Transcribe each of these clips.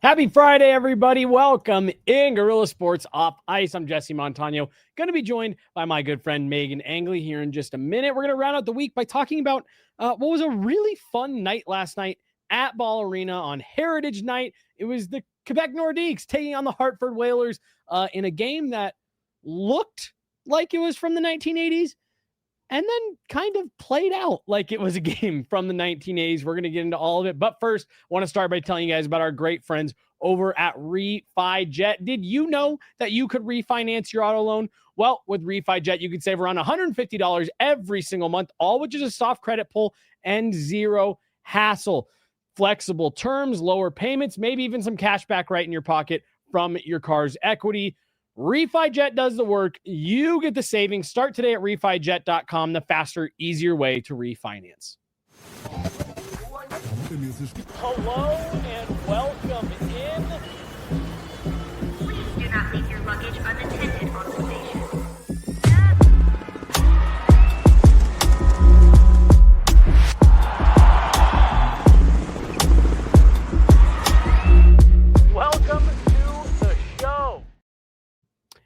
Happy Friday, everybody. Welcome in Guerilla Sports Off Ice. I'm Jesse Montano, going to be joined by my good friend Meghan Angley here in just a minute. We're going to round out the week by talking about what was a really fun night last night at Ball Arena on Heritage Night. It was the Quebec Nordiques taking on the Hartford Whalers in a game that looked like it was from the 1980s and then kind of played out like it was a game from the 1980s. We're going to get into all of it. But first, I want to start by telling you guys about our great friends over at RefiJet. Did you know that you could refinance your auto loan? Well, with RefiJet, you could save around $150 every single month, all with just a soft credit pull and zero hassle. Flexible terms, lower payments, maybe even some cash back right in your pocket from your car's equity. RefiJet does the work. You get the savings. Start today at refijet.com, the faster, easier way to refinance. Hello and welcome in. Please do not leave your luggage unattended on the station. Welcome to the show.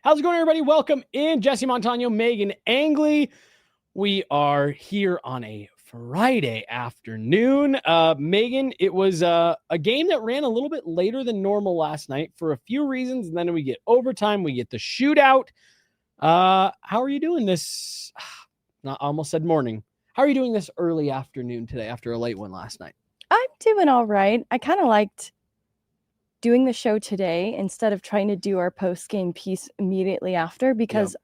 How's it going, everybody? Welcome in. Jesse Montano, Meghan Angley. We are here on a Friday afternoon. Meghan, it was a game that ran a little bit later than normal last night for a few reasons, and then we get overtime, we get the shootout. How are you doing this? I almost said morning. How are you doing this early afternoon today after a late one last night? I'm doing all right. I kind of liked doing the show today instead of trying to do our post-game piece immediately after, because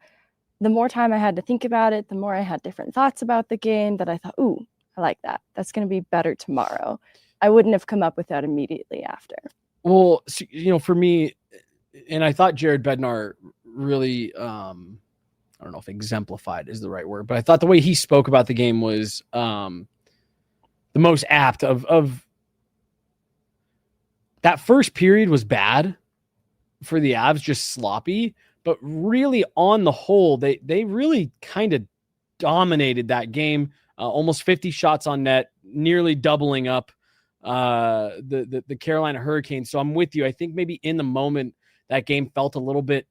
the more time I had to think about it, the more I had different thoughts about the game that I thought, ooh, I like that. That's going to be better tomorrow. I wouldn't have come up with that immediately after. Well, for me, and I thought Jared Bednar really, I don't know if exemplified is the right word, but I thought the way he spoke about the game was the most apt of that first period was bad for the Avs, just sloppy, but really on the whole, they really kind of dominated that game. Almost 50 shots on net, nearly doubling up the Carolina Hurricanes. So I'm with you. I think maybe in the moment that game felt a little bit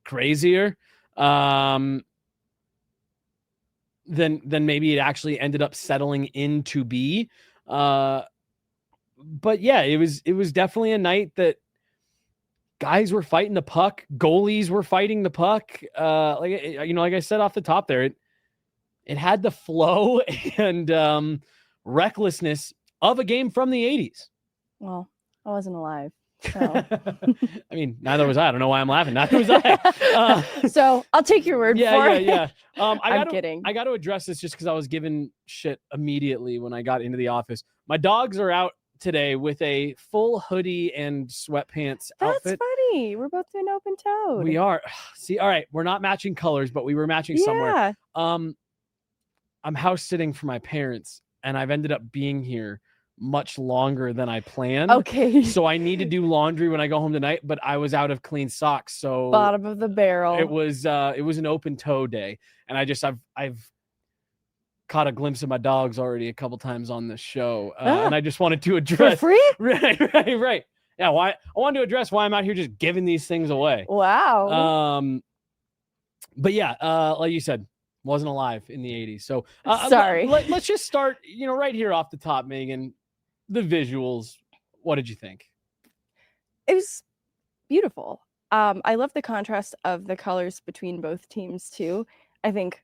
crazier than maybe it actually ended up settling in to be. But yeah, it was definitely a night that guys were fighting the puck, goalies were fighting the puck. Like I said off the top there, it had the flow and recklessness of a game from the 80s. Well, I wasn't alive. So. I mean, neither was I. I don't know why I'm laughing. Neither was I. So I'll take your word for it. Yeah. I'm kidding. I got to address this just because I was given shit immediately when I got into the office. My dogs are out today with a full hoodie and sweatpants outfit. That's funny. We're both doing open toed. We are. See, all right. We're not matching colors, but we were matching somewhere. I'm house sitting for my parents, and I've ended up being here much longer than I planned. Okay. So I need to do laundry when I go home tonight, but I was out of clean socks. So bottom of the barrel. It was an open toe day. And I've caught a glimpse of my dogs already a couple times on this show. And I just wanted to address for free? Right. Yeah. I wanted to address why I'm out here just giving these things away. Wow. But yeah, like you said, wasn't alive in the 80s. So sorry. Let's just start, right here off the top, Meghan. The visuals. What did you think? It was beautiful. I love the contrast of the colors between both teams too. I think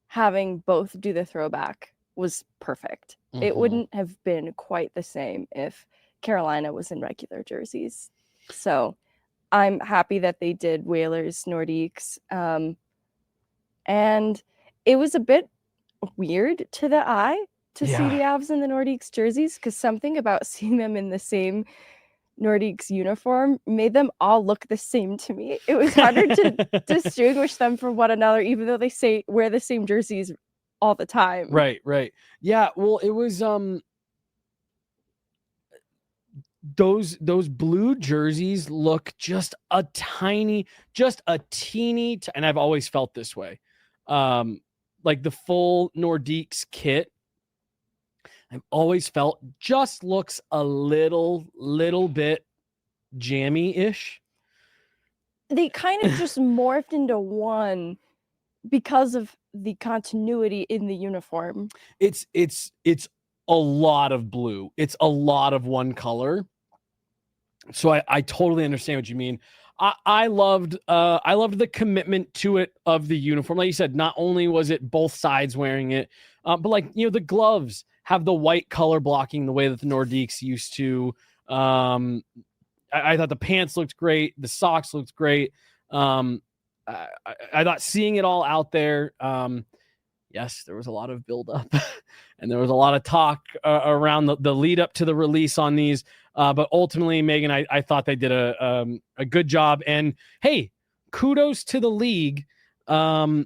having both do the throwback was perfect. Mm-hmm. It wouldn't have been quite the same if Carolina was in regular jerseys. So I'm happy that they did Whalers, Nordiques. And it was a bit weird to the eye to see the Avs in the Nordiques jerseys, because something about seeing them in the same Nordiques uniform made them all look the same to me. It was harder to distinguish them from one another, even though they wear the same jerseys all the time. Right. Yeah, well, it was those blue jerseys look just a teeny, and I've always felt this way. Like the full Nordiques kit, I've always felt just looks a little bit jammy-ish. They kind of just morphed into one because of the continuity in the uniform. It's a lot of blue. It's a lot of one color. So I totally understand what you mean. I loved the commitment to it of the uniform. Like you said, not only was it both sides wearing it, but like, you know, the gloves have the white color blocking the way that the Nordiques used to. I thought the pants looked great. The socks looked great. I thought seeing it all out there, yes, there was a lot of buildup and there was a lot of talk around the lead up to the release on these. But ultimately, Megan, I thought they did a good job. And hey, kudos to the league. I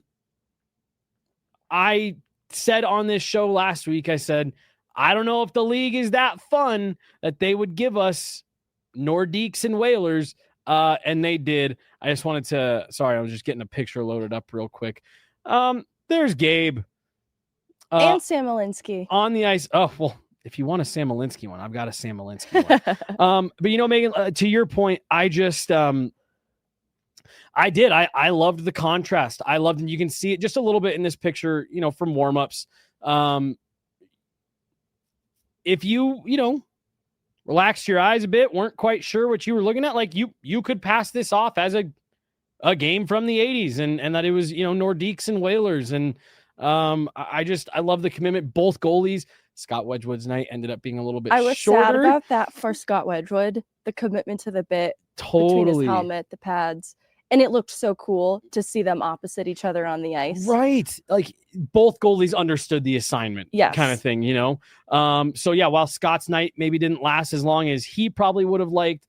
said on this show last week, I said, I don't know if the league is that fun that they would give us Nordiques and Whalers. And they did. I just wanted to, sorry, I was just getting a picture loaded up real quick. There's Gabe. And Sam Alinsky. On the ice. Oh, well, if you want a Sam Alinsky one, I've got a Sam Alinsky one. But, you know, Megan, to your point, I just, I loved the contrast. I loved, and you can see it just a little bit in this picture, you know, from warmups. If you know, relaxed your eyes a bit, weren't quite sure what you were looking at, like you could pass this off as a game from the 80s and that it was, you know, Nordiques and Whalers. And I love the commitment. Both goalies, Scott Wedgwood's night ended up being a little bit shorter. I was sad about that for Scott Wedgwood, the commitment to the bit between his helmet, the pads. And it looked so cool to see them opposite each other on the ice. Right. Like both goalies understood the assignment, yes, kind of thing, you know? So yeah, while Scott's night maybe didn't last as long as he probably would have liked,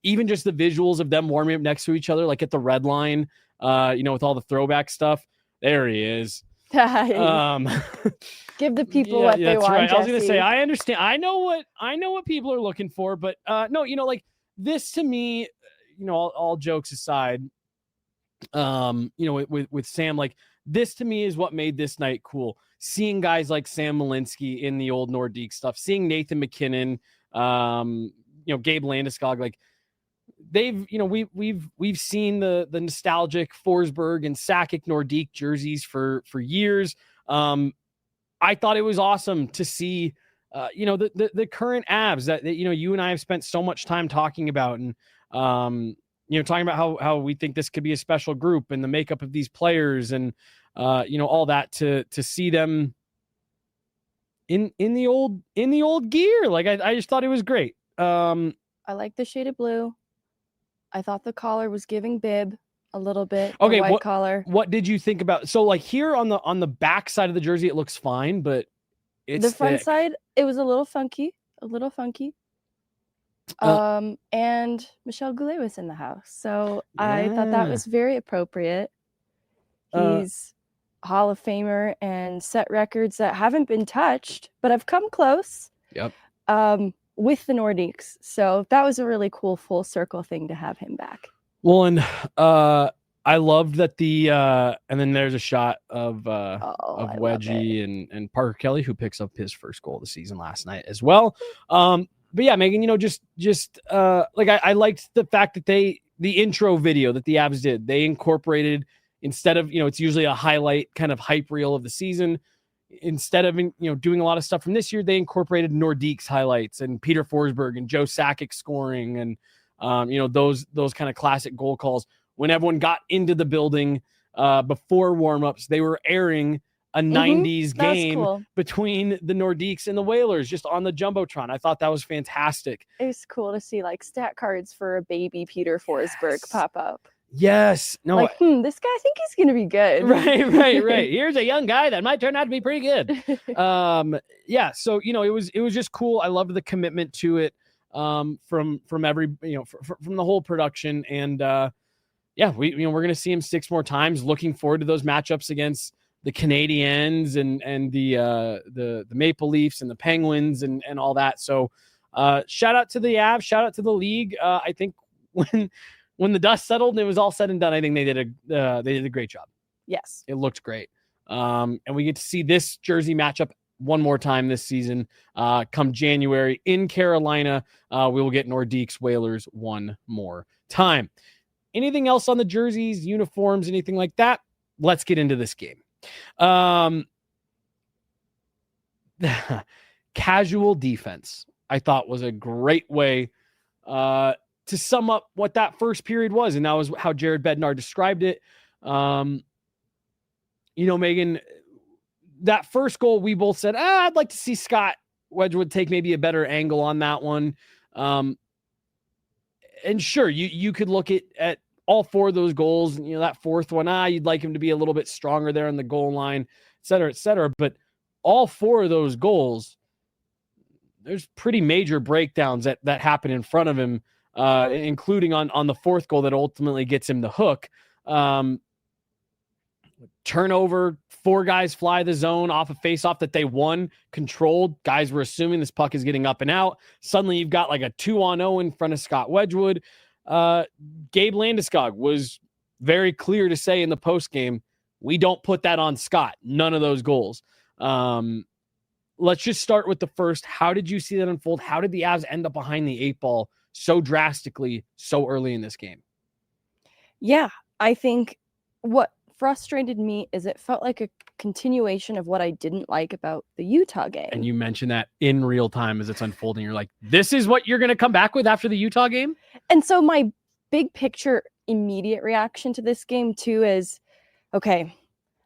even just the visuals of them warming up next to each other, like at the red line, you know, with all the throwback stuff. There he is. Give the people what they want. Right. Jesse. I was going to say, I understand. I know what people are looking for, but no, you know, like this to me, you know, all jokes aside, you know, with Sam, like this to me is what made this night cool. Seeing guys like Sam Alinsky in the old Nordique stuff, seeing Nathan McKinnon, you know, Gabe Landeskog, like they've, you know, we've seen the nostalgic Forsberg and Sakic Nordique jerseys for years. I thought it was awesome to see, you know, the current Avs that, you know, you and I have spent so much time talking about, and you know, talking about how we think this could be a special group and the makeup of these players and, you know, all that to see them in the old gear. Like, I just thought it was great. I like the shade of blue. I thought the collar was giving bib a little bit. Okay. White collar. What did you think about, so like here on the back side of the jersey, it looks fine, but it's the front thick. side, it was a little funky. And Michel Goulet was in the house. So I thought that was very appropriate. He's Hall of Famer and set records that haven't been touched, but have come close. Yep. With the Nordiques. So that was a really cool full circle thing to have him back. Well, and I loved that and then there's a shot of Wedgie and Parker Kelly, who picks up his first goal of the season last night as well. But yeah, Megan, you know, just like I liked the fact that the intro video that the Avs did, they incorporated, instead of, you know, it's usually a highlight kind of hype reel of the season. Instead of, you know, doing a lot of stuff from this year, they incorporated Nordique's highlights and Peter Forsberg and Joe Sakic scoring and, you know, those kind of classic goal calls. When everyone got into the building before warmups, they were airing a 90s game between the Nordiques and the Whalers just on the Jumbotron. I thought that was fantastic. It was cool to see like stat cards for a baby Peter Forsberg pop up. Yes. No. Like, this guy, I think he's going to be good. Right. Here's a young guy that might turn out to be pretty good. Yeah. So, you know, it was just cool. I loved the commitment to it from every, you know, from the whole production. And yeah, we're going to see him 6 more times. Looking forward to those matchups against the Canadiens and the Maple Leafs and the Penguins and all that. So shout out to the Avs, shout out to the league. I think when the dust settled and it was all said and done, I think they did a great job. Yes. It looked great. And we get to see this jersey matchup one more time this season. Come January in Carolina, we will get Nordiques Whalers one more time. Anything else on the jerseys, uniforms, anything like that? Let's get into this game. Casual defense, I thought, was a great way to sum up what that first period was. And that was how Jared Bednar described it. Megan, that first goal, we both said, I'd like to see Scott Wedgwood take maybe a better angle on that one. And sure, you could look at all four of those goals, that fourth one, you'd like him to be a little bit stronger there on the goal line, et cetera, et cetera. But all four of those goals, there's pretty major breakdowns that happen in front of him, including on the fourth goal that ultimately gets him the hook. Turnover, four guys fly the zone off a faceoff that they won, controlled. Guys were assuming this puck is getting up and out. Suddenly you've got like a 2-on-0 in front of Scott Wedgwood. Gabe Landeskog was very clear to say in the postgame, we don't put that on Scott. None of those goals. Let's just start with the first. How did you see that unfold? How did the Avs end up behind the 8 ball so drastically so early in this game? Yeah, I think what frustrated me is it felt like a continuation of what I didn't like about the Utah game. And you mentioned that in real time as it's unfolding. You're like, this is what you're going to come back with after the Utah game? And so my big picture immediate reaction to this game too is, okay,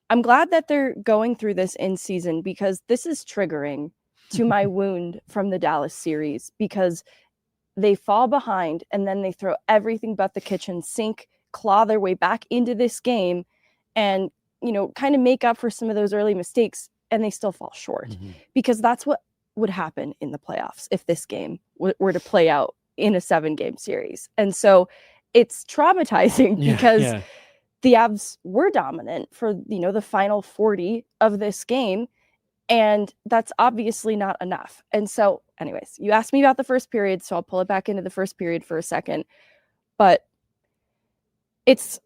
I'm glad that they're going through this in season because this is triggering to my wound from the Dallas series because they fall behind and then they throw everything but the kitchen sink, claw their way back into this game and, kind of make up for some of those early mistakes, and they still fall short because that's what would happen in the playoffs if this game were to play out in a 7-game series. And so it's traumatizing because the Avs were dominant for, the final 40 of this game, and that's obviously not enough. And so anyways, you asked me about the first period, so I'll pull it back into the first period for a second, but it's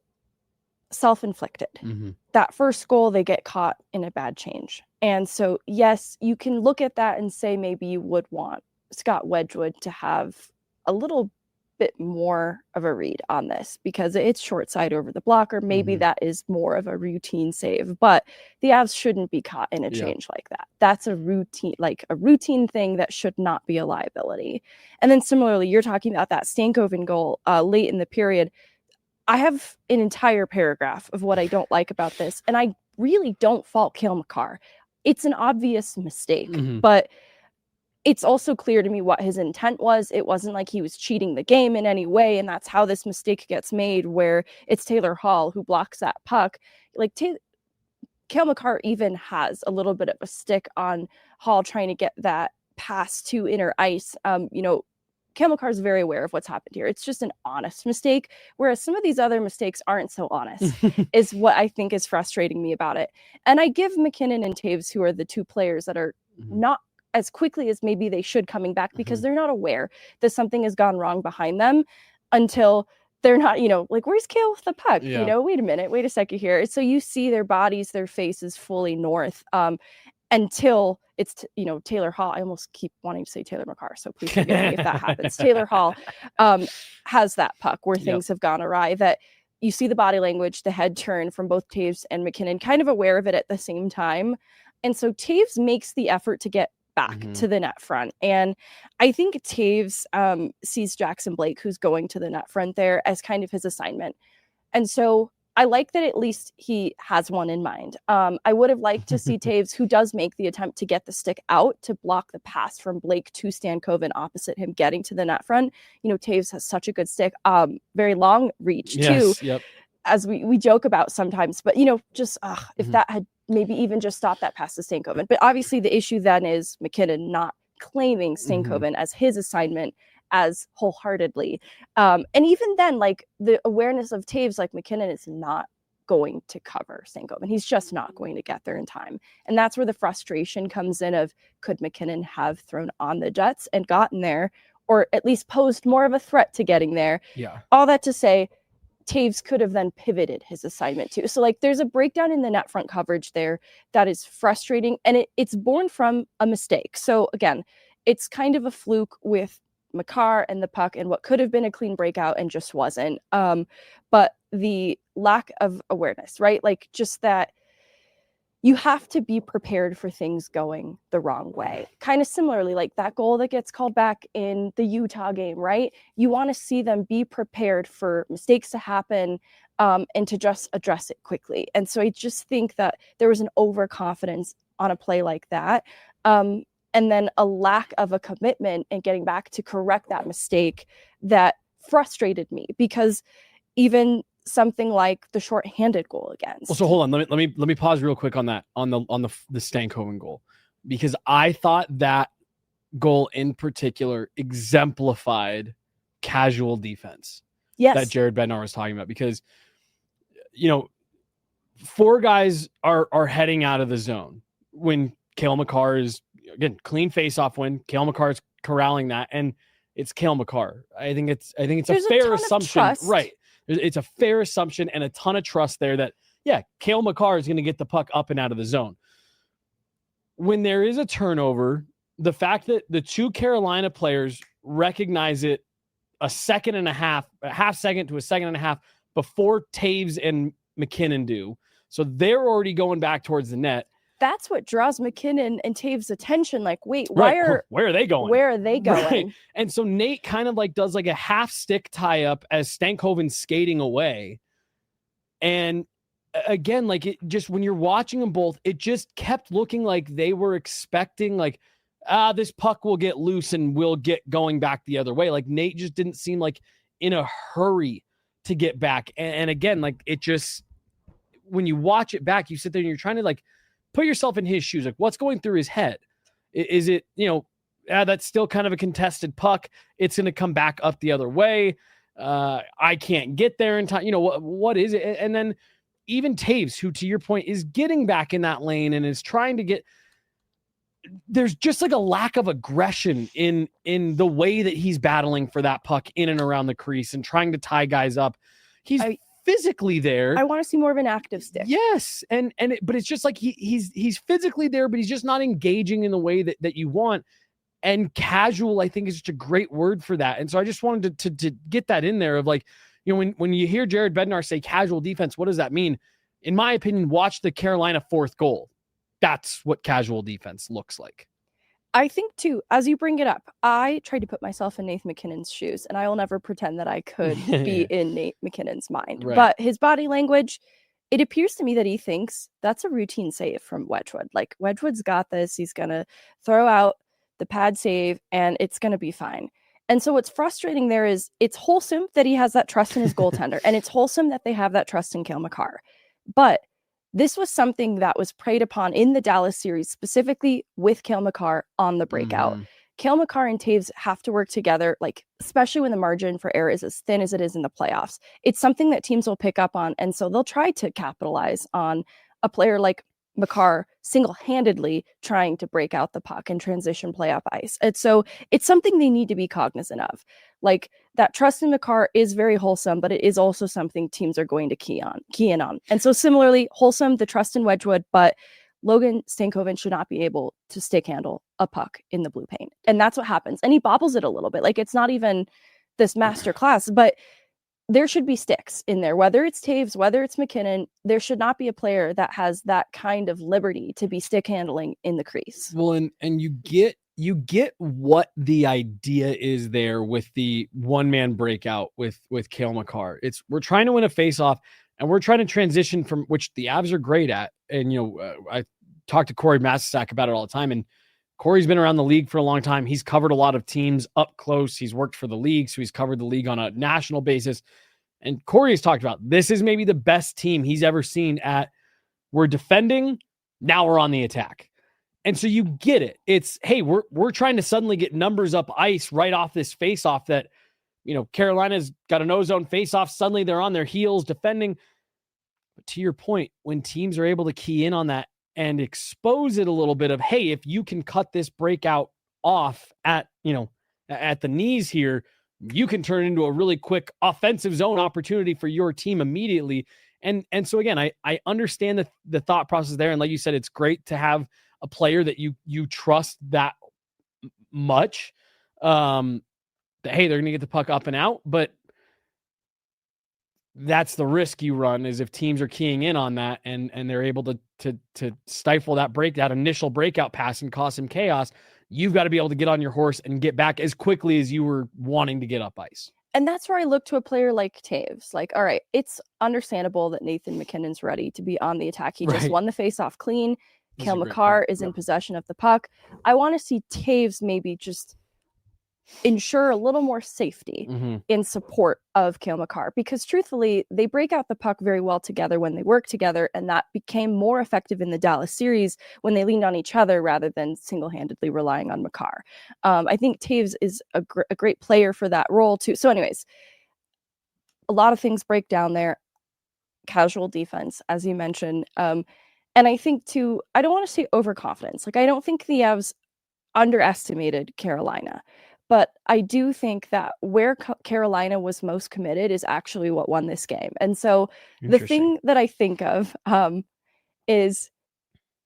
self-inflicted. That first goal, they get caught in a bad change. And so, yes, you can look at that and say maybe you would want Scott Wedgwood to have a little bit more of a read on this because it's short side over the blocker. Maybe that is more of a routine save, but the Avs shouldn't be caught in a change like that. That's a routine thing that should not be a liability. And then similarly, you're talking about that Stankoven goal late in the period. I have an entire paragraph of what I don't like about this, and I really don't fault Cale Makar. It's an obvious mistake, but it's also clear to me what his intent was. It wasn't like he was cheating the game in any way, and that's how this mistake gets made, where it's Taylor Hall who blocks that puck. Like, Cale Makar even has a little bit of a stick on Hall trying to get that pass to inner ice. Cale Makar is very aware of what's happened here. It's just an honest mistake, whereas some of these other mistakes aren't so honest, is what I think is frustrating me about it. And I give McKinnon and Taves, who are the two players that are not as quickly as maybe they should coming back because they're not aware that something has gone wrong behind them until they're not, like, where's Cale with the puck? Wait a minute, wait a second here. So you see their bodies, their faces fully north until it's, Taylor Hall. I almost keep wanting to say Taylor Makar, so please forgive me if that happens. Taylor Hall has that puck where things have gone awry, that you see the body language, the head turn from both Taves and McKinnon, kind of aware of it at the same time. And so Taves makes the effort to get back to the net front. And I think Taves sees Jackson Blake, who's going to the net front there, as kind of his assignment. And so I like that at least he has one in mind. I would have liked to see Taves, who does make the attempt to get the stick out to block the pass from Blake to Stankoven opposite him getting to the net front. Taves has such a good stick, very long reach too, as we joke about sometimes. But, if that had maybe even just stopped that pass to Stankoven. But obviously the issue then is McKinnon not claiming Stankoven as his assignment as wholeheartedly. And even then, like, the awareness of Taves, like, McKinnon is not going to cover Stankoven. He's just not going to get there in time. And that's where the frustration comes in of, could McKinnon have thrown on the Jets and gotten there, or at least posed more of a threat to getting there? Yeah. All that to say, Taves could have then pivoted his assignment too. So like there's a breakdown in the net front coverage there that is frustrating, and it's born from a mistake. So again, it's kind of a fluke with Makar and the puck and what could have been a clean breakout and just wasn't. But the lack of awareness, right? Like just that you have to be prepared for things going the wrong way. Kind of similarly, like that goal that gets called back in the Utah game, right? You want to see them be prepared for mistakes to happen and to just address it quickly. And so I just think that there was an overconfidence on a play like that. And then a lack of a commitment and getting back to correct that mistake that frustrated me, because even something like the shorthanded goal against. Well, so hold on, let me pause real quick on that, on the Stankoven goal, because I thought that goal in particular exemplified casual defense. Yes, that Jared Bednar was talking about, because four guys are heading out of the zone when Cale Makar is, again, clean face-off win. Cale Makar is corralling that, and it's Cale Makar. I think it's there's a fair assumption, right? It's a fair assumption and a ton of trust there that, yeah, Cale Makar is going to get the puck up and out of the zone. When there is a turnover, the fact that the two Carolina players recognize it a half second to a second and a half before Taves and McKinnon do. So they're already going back towards the net. That's what draws McKinnon and Taves' attention. Like, wait, where are they going? Where are they going? Right. And so Nate kind of like does like a half stick tie up as Stankoven's skating away. And again, like it just, when you're watching them both, it just kept looking like they were expecting like, this puck will get loose and we'll get going back the other way. Like Nate just didn't seem like in a hurry to get back. And again, like it just, when you watch it back, you sit there and you're trying to like put yourself in his shoes. Like, what's going through his head? Is it, that's still kind of a contested puck. It's going to come back up the other way. I can't get there in time. What is it? And then even Taves, who, to your point, is getting back in that lane and is trying to get, there's just like a lack of aggression in the way that he's battling for that puck in and around the crease and trying to tie guys up. He's physically there. I want to see more of an active stick. Yes. But it's just like he's physically there, but he's just not engaging in the way that you want. And casual, I think, is just a great word for that. And so I just wanted to get that in there of like, when you hear Jared Bednar say casual defense, what does that mean? In my opinion, watch the Carolina fourth goal. That's what casual defense looks like. I think too, as you bring it up, I tried to put myself in Nathan McKinnon's shoes, and I will never pretend that I could be in Nate McKinnon's mind. Right. But his body language, it appears to me that he thinks that's a routine save from Wedgwood. Like, Wedgwood's got this. He's going to throw out the pad save, and it's going to be fine. And so what's frustrating there is it's wholesome that he has that trust in his goaltender, and it's wholesome that they have that trust in Cale Makar. But this was something that was preyed upon in the Dallas series, specifically with Cale Makar on the breakout. Cale Makar and Taves have to work together, like, especially when the margin for error is as thin as it is in the playoffs. It's something that teams will pick up on. And so they'll try to capitalize on a player like Makar single-handedly trying to break out the puck and transition play up ice. And so it's something they need to be cognizant of. Like, that trust in Makar is very wholesome, but it is also something teams are going to key in on. And so similarly, wholesome, the trust in Wedgwood, but Logan Stankoven should not be able to stick handle a puck in the blue paint. And that's what happens. And he bobbles it a little bit. Like, it's not even this master class, but there should be sticks in there, whether it's Taves, whether it's McKinnon. There should not be a player that has that kind of liberty to be stick handling in the crease. Well, and you get what the idea is there with the one-man breakout with Cale Makar. We're trying to win a face-off, and we're trying to transition from, which the Avs are great at. And, I talk to Corey Masasak about it all the time, and Corey's been around the league for a long time. He's covered a lot of teams up close. He's worked for the league, so he's covered the league on a national basis. And Corey has talked about, this is maybe the best team he's ever seen at, we're defending, now we're on the attack. And so you get it. It's, hey, we're trying to suddenly get numbers up ice right off this face-off that, Carolina's got an ozone face-off. Suddenly they're on their heels defending. But to your point, when teams are able to key in on that and expose it a little bit of, hey, if you can cut this breakout off at the knees here, you can turn into a really quick offensive zone opportunity for your team immediately. And so again, I understand the thought process there. And like you said, it's great to have a player that you trust that much. That, hey, they're going to get the puck up and out, but that's the risk you run, is if teams are keying in on that and they're able to stifle that initial breakout pass and cause some chaos. You've got to be able to get on your horse and get back as quickly as you were wanting to get up ice. And that's where I look to a player like Taves. Like, all right, it's understandable that Nathan MacKinnon's ready to be on the attack. He just won the faceoff clean. Cale Makar is in possession of the puck. I want to see Taves maybe just ensure a little more safety in support of Cale Makar, because truthfully, they break out the puck very well together when they work together, and that became more effective in the Dallas series when they leaned on each other rather than single-handedly relying on Makar. I think Taves is a great player for that role too. So anyways, a lot of things break down there. Casual defense, as you mentioned. And I think too, I don't want to say overconfidence. Like, I don't think the Avs underestimated Carolina. But I do think that where Carolina was most committed is actually what won this game. And so the thing that I think of is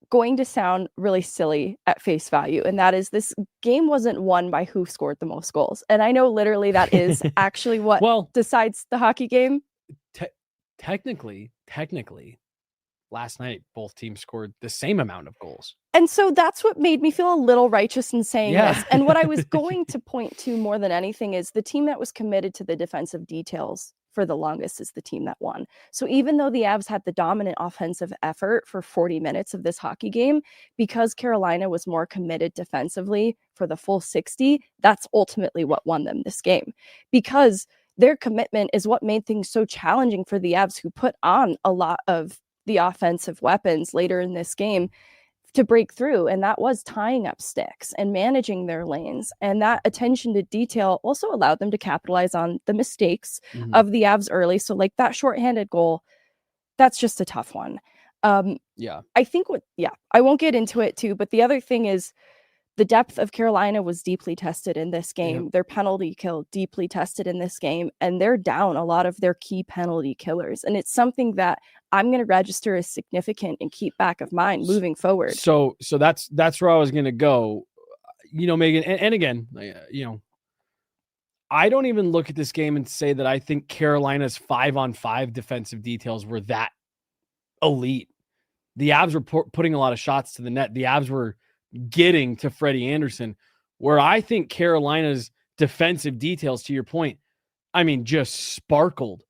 going to sound really silly at face value. And that is, this game wasn't won by who scored the most goals. And I know literally that is actually what decides the hockey game. Technically, last night, both teams scored the same amount of goals. And so that's what made me feel a little righteous in saying this. And what I was going to point to more than anything is the team that was committed to the defensive details for the longest is the team that won. So even though the Avs had the dominant offensive effort for 40 minutes of this hockey game, because Carolina was more committed defensively for the full 60, that's ultimately what won them this game. Because their commitment is what made things so challenging for the Avs, who put on a lot of the offensive weapons later in this game to break through. And that was tying up sticks and managing their lanes. And that attention to detail also allowed them to capitalize on the mistakes of the Avs early. So like that shorthanded goal, that's just a tough one. I think I won't get into it too, but the other thing is the depth of Carolina was deeply tested in this game. Their penalty kill deeply tested in this game, and they're down a lot of their key penalty killers. And it's something that I'm going to register as significant and keep back of mind moving forward. So that's where I was going to go, Megan. And again, I don't even look at this game and say that I think Carolina's 5-on-5 defensive details were that elite. The Avs were putting a lot of shots to the net. The Avs were getting to Freddie Anderson, where I think Carolina's defensive details, to your point, I mean, just sparkled,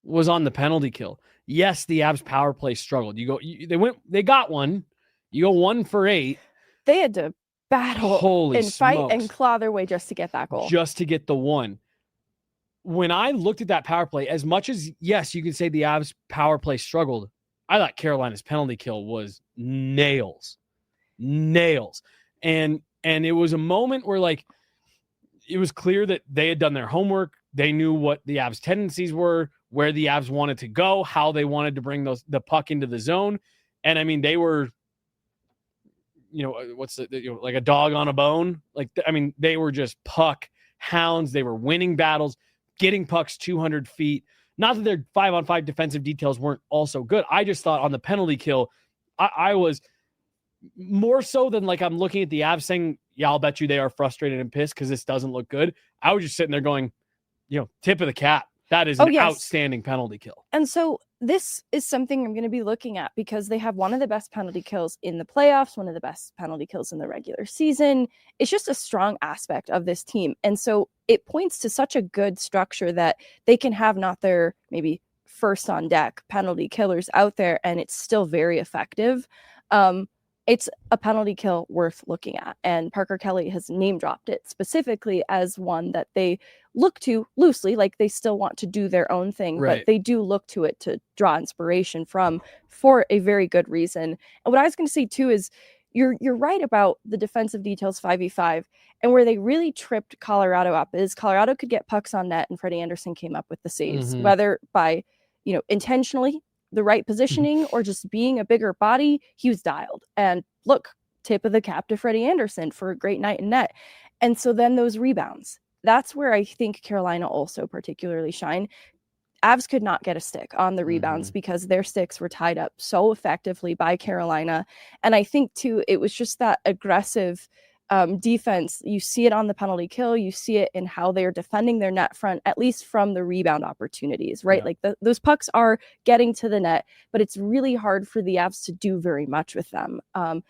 was on the penalty kill. Yes, the Avs power play struggled. They got one. You go 1 for 8. They had to battle and fight and claw their way just to get that goal. Just to get the one. When I looked at that power play, as much as, yes, you can say the Avs power play struggled, I thought Carolina's penalty kill was nails. And it was a moment where, like, it was clear that they had done their homework. They knew what the Avs' tendencies were, where the Avs wanted to go, how they wanted to bring the puck into the zone. And I mean, they were, like a dog on a bone. Like, I mean, they were just puck hounds. They were winning battles, getting pucks 200 feet. Not that their 5-on-5 defensive details weren't also good. I just thought on the penalty kill, I was more so than like I'm looking at the Avs saying, yeah, I'll bet you they are frustrated and pissed because this doesn't look good. I was just sitting there going, tip of the cap. That is an outstanding penalty kill. And so this is something I'm going to be looking at, because they have one of the best penalty kills in the playoffs, one of the best penalty kills in the regular season. It's just a strong aspect of this team. And so it points to such a good structure that they can have not their maybe first on deck penalty killers out there, and it's still very effective. It's a penalty kill worth looking at. And Parker Kelly has name dropped it specifically as one that they look to loosely, like they still want to do their own thing, but they do look to it to draw inspiration from for a very good reason. And what I was going to say too is you're right about the defensive details 5v5, and where they really tripped Colorado up is Colorado could get pucks on net and Freddie Anderson came up with the saves, whether by, intentionally the right positioning or just being a bigger body. He was dialed. And look, tip of the cap to Freddie Anderson for a great night in net. And so then those rebounds, that's where I think Carolina also particularly shine. Avs could not get a stick on the rebounds because their sticks were tied up so effectively by Carolina. And I think, too, it was just that aggressive defense. You see it on the penalty kill. You see it in how they're defending their net front, at least from the rebound opportunities, right? Yeah. Like those pucks are getting to the net, but it's really hard for the Avs to do very much with them. And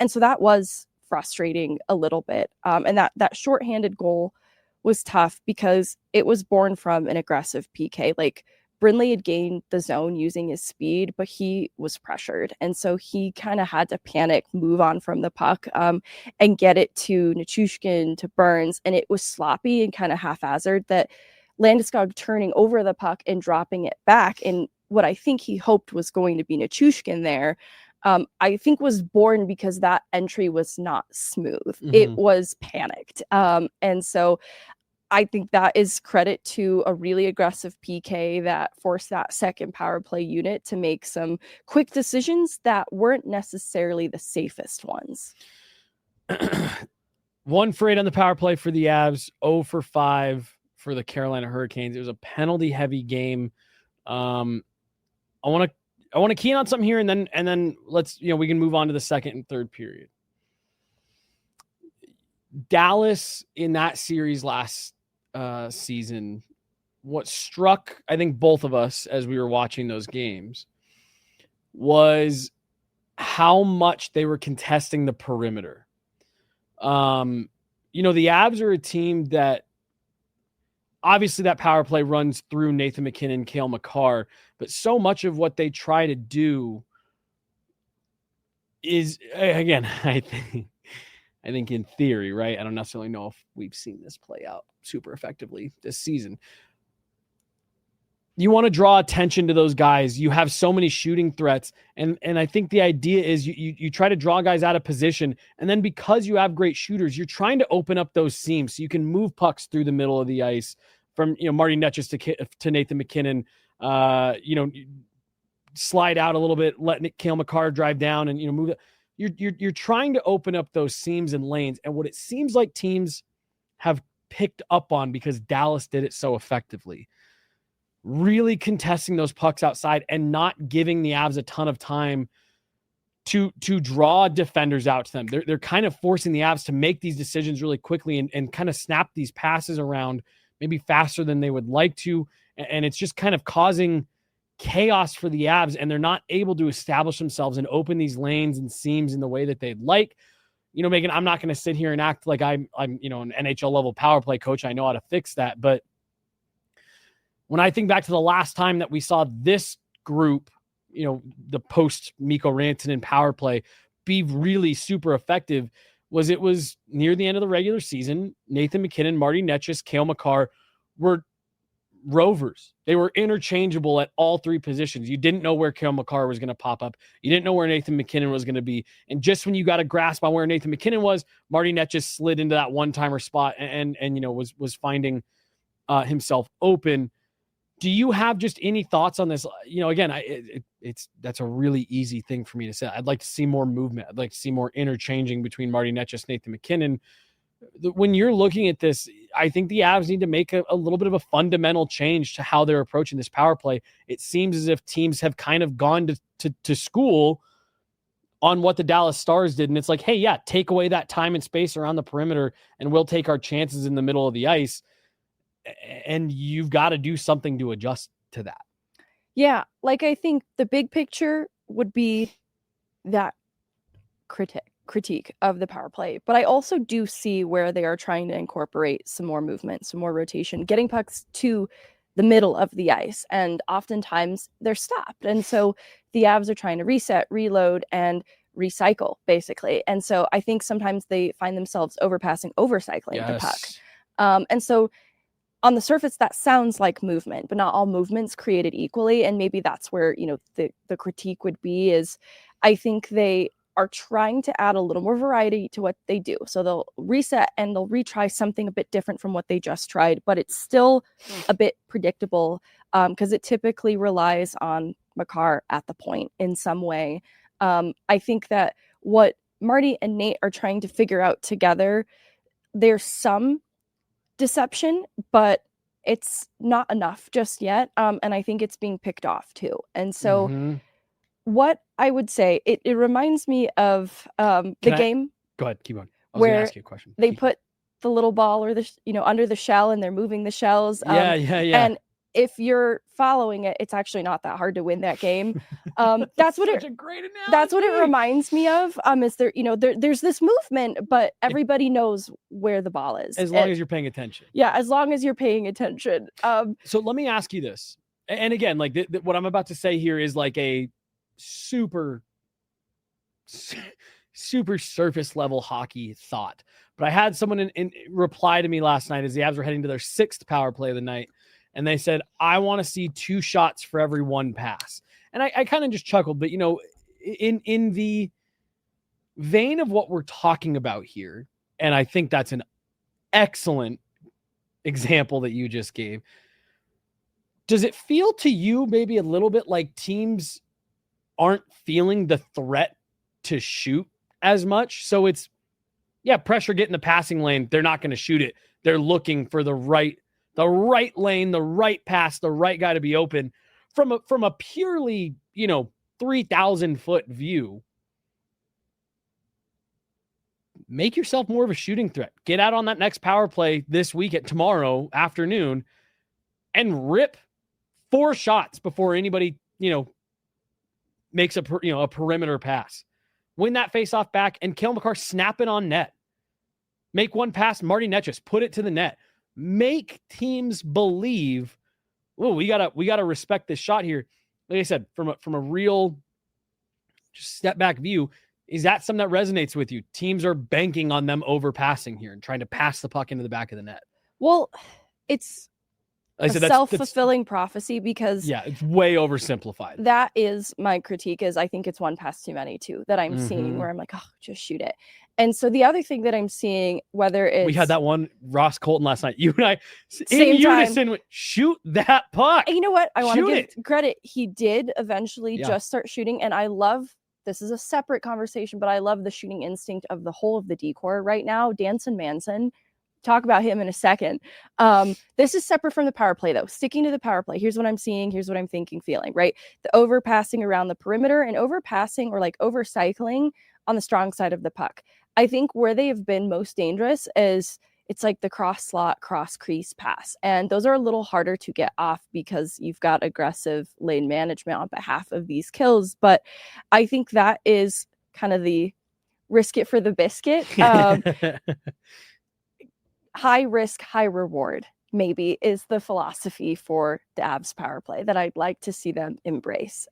so that was frustrating a little bit. And that shorthanded goal was tough because it was born from an aggressive PK. Like Brindley had gained the zone using his speed, but he was pressured. And so he kind of had to panic, move on from the puck, and get it to Nichushkin, to Burns. And it was sloppy and kind of haphazard that Landeskog turning over the puck and dropping it back in what I think he hoped was going to be Nichushkin there. I think was born because that entry was not smooth. It was panicked. And so I think that is credit to a really aggressive PK that forced that second power play unit to make some quick decisions that weren't necessarily the safest ones. 1 for 8 on the power play for the Avs, 0 for 5 for the Carolina Hurricanes. It was a penalty heavy game. I want to key in on something here, and then let's, we can move on to the second and third period. Dallas in that series last season, what struck, I think, both of us as we were watching those games was how much they were contesting the perimeter. The Avs are a team that obviously that power play runs through Nathan MacKinnon, Cale Makar, but so much of what they try to do is, again, I think in theory, right? I don't necessarily know if we've seen this play out super effectively this season. You want to draw attention to those guys. You have so many shooting threats. And I think the idea is you try to draw guys out of position. And then because you have great shooters, you're trying to open up those seams so you can move pucks through the middle of the ice from, Marty Netchus to Nathan MacKinnon, slide out a little bit, let Cale Makar drive down and, move it. You're trying to open up those seams and lanes. And what it seems like teams have picked up on, because Dallas did it so effectively, really contesting those pucks outside and not giving the Avs a ton of time to draw defenders out to them. They're kind of forcing the Avs to make these decisions really quickly and kind of snap these passes around maybe faster than they would like to. And it's just kind of causing chaos for the Avs, and they're not able to establish themselves and open these lanes and seams in the way that they'd like. Megan, I'm not going to sit here and act like I'm an NHL level power play coach. I know how to fix that. But when I think back to the last time that we saw this group, the post Mikko Rantanen power play be really super effective, was near the end of the regular season. Nathan MacKinnon, Marty Netchus, Cale Makar were rovers. They were interchangeable at all three positions. You didn't know where Cale Makar was going to pop up. You didn't know where Nathan MacKinnon was going to be. And just when you got a grasp on where Nathan MacKinnon was, Marty Netchus slid into that one-timer spot and was finding himself open. Do you have just any thoughts on this? Again, that's a really easy thing for me to say. I'd like to see more movement. I'd like to see more interchanging between Marty Netchus, Nathan MacKinnon. When you're looking at this, I think the Avs need to make a little bit of a fundamental change to how they're approaching this power play. It seems as if teams have kind of gone to school on what the Dallas Stars did. And it's like, hey, yeah, take away that time and space around the perimeter and we'll take our chances in the middle of the ice. And you've got to do something to adjust to that. Yeah, I think the big picture would be that critique of the power play. But I also do see where they are trying to incorporate some more movement, some more rotation, getting pucks to the middle of the ice. And oftentimes they're stopped. And so the Avs are trying to reset, reload, and recycle, basically. And so I think sometimes they find themselves overcycling the puck. And so on the surface, that sounds like movement, but not all movements created equally. And maybe that's where, the critique would be is I think they are trying to add a little more variety to what they do. So they'll reset and they'll retry something a bit different from what they just tried, but it's still a bit predictable because it typically relies on Makar at the point in some way. I think that what Marty and Nate are trying to figure out together, there's some deception, but it's not enough just yet. And I think it's being picked off too. And so what I would say, it reminds me of game. Go ahead, keep on. I was where gonna ask you a question. They put the little ball or under the shell, and they're moving the shells. Yeah. And if you're following it, it's actually not that hard to win that game. That's what a great analogy. That's what it reminds me of. Is there's this movement, but everybody knows where the ball is. As long as you're paying attention. Yeah, as long as you're paying attention. So let me ask you this. And again, like what I'm about to say here is like a super surface level hockey thought. But I had someone in reply to me last night as the Avs were heading to their 6th power play of the night. And they said, I want to see 2 shots for every 1 pass. And I kind of just chuckled, but in the vein of what we're talking about here, and I think that's an excellent example that you just gave. Does it feel to you maybe a little bit like teams aren't feeling the threat to shoot as much? So it's, pressure, get in the passing lane. They're not going to shoot it. They're looking for the right lane, the right pass, the right guy to be open from a purely, 3,000 foot view. Make yourself more of a shooting threat. Get out on that next power play this week tomorrow afternoon and rip 4 shots before anybody, makes a perimeter pass. Win that faceoff back and Cale Makar snap it on net. Make 1 pass, Marty Netchus, put it to the net. Make teams believe, we gotta respect this shot here. Like I said, from a real just step back view, is that something that resonates with you? Teams are banking on them overpassing here and trying to pass the puck into the back of the net. Well, it's a self-fulfilling prophecy because it's way oversimplified. That is my critique, is I think it's 1 pass too many too that I'm seeing where I'm like, just shoot it. And so the other thing that I'm seeing, whether it's... We had that one, Ross Colton last night. You and I, in unison, shoot that puck. And you know what? I want to give credit. He did eventually just start shooting. And I love, this is a separate conversation, but I love the shooting instinct of the whole of the D-corps right now. Danson Manson, talk about him in a second. This is separate from the power play, though. Sticking to the power play, here's what I'm seeing, here's what I'm thinking, feeling, right? The overpassing around the perimeter and overpassing or like overcycling on the strong side of the puck. I think where they have been most dangerous is it's like the cross slot, cross crease pass. And those are a little harder to get off because you've got aggressive lane management on behalf of these kills. But I think that is kind of the risk it for the biscuit. High risk, high reward, maybe, is the philosophy for the Avs power play that I'd like to see them embrace.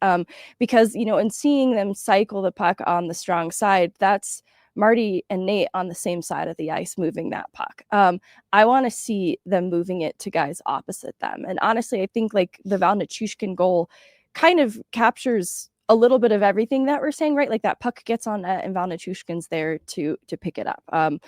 Because, in seeing them cycle the puck on the strong side, that's Marty and Nate on the same side of the ice moving that puck. I want to see them moving it to guys opposite them. And honestly, I think like the Val Nichushkin goal kind of captures a little bit of everything that we're saying, right? Like that puck gets on net and Val Nichushkin's there to pick it up. And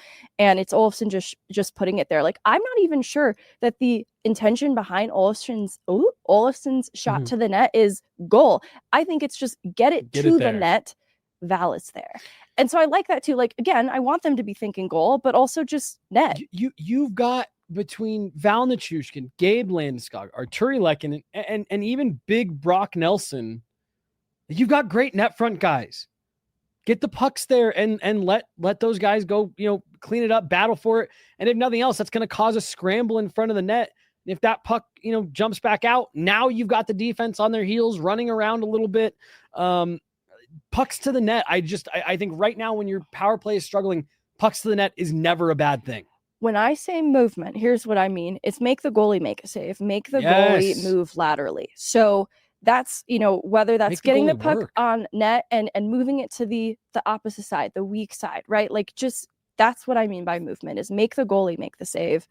it's Olofsson just putting it there. Like, I'm not even sure that the intention behind Olofsson's shot to the net is goal. I think it's just get it to the net. Val is there. And so I like that too. Like, again, I want them to be thinking goal, but also just net. You've got between Val Nichushkin, Gabe Landeskog, Arturi Lehkonen, and even big Brock Nelson, you've got great net front guys. Get the pucks there and let those guys go, clean it up, battle for it. And if nothing else, that's going to cause a scramble in front of the net. If that puck, jumps back out, now you've got the defense on their heels running around a little bit. Pucks to the net. I think right now when your power play is struggling, pucks to the net is never a bad thing. When I say movement, here's what I mean. It's make the goalie make a save, make the goalie move laterally. So that's, whether that's getting the puck on net and moving it to the opposite side, the weak side, right? Like, just, that's what I mean by movement, is make the goalie make the save.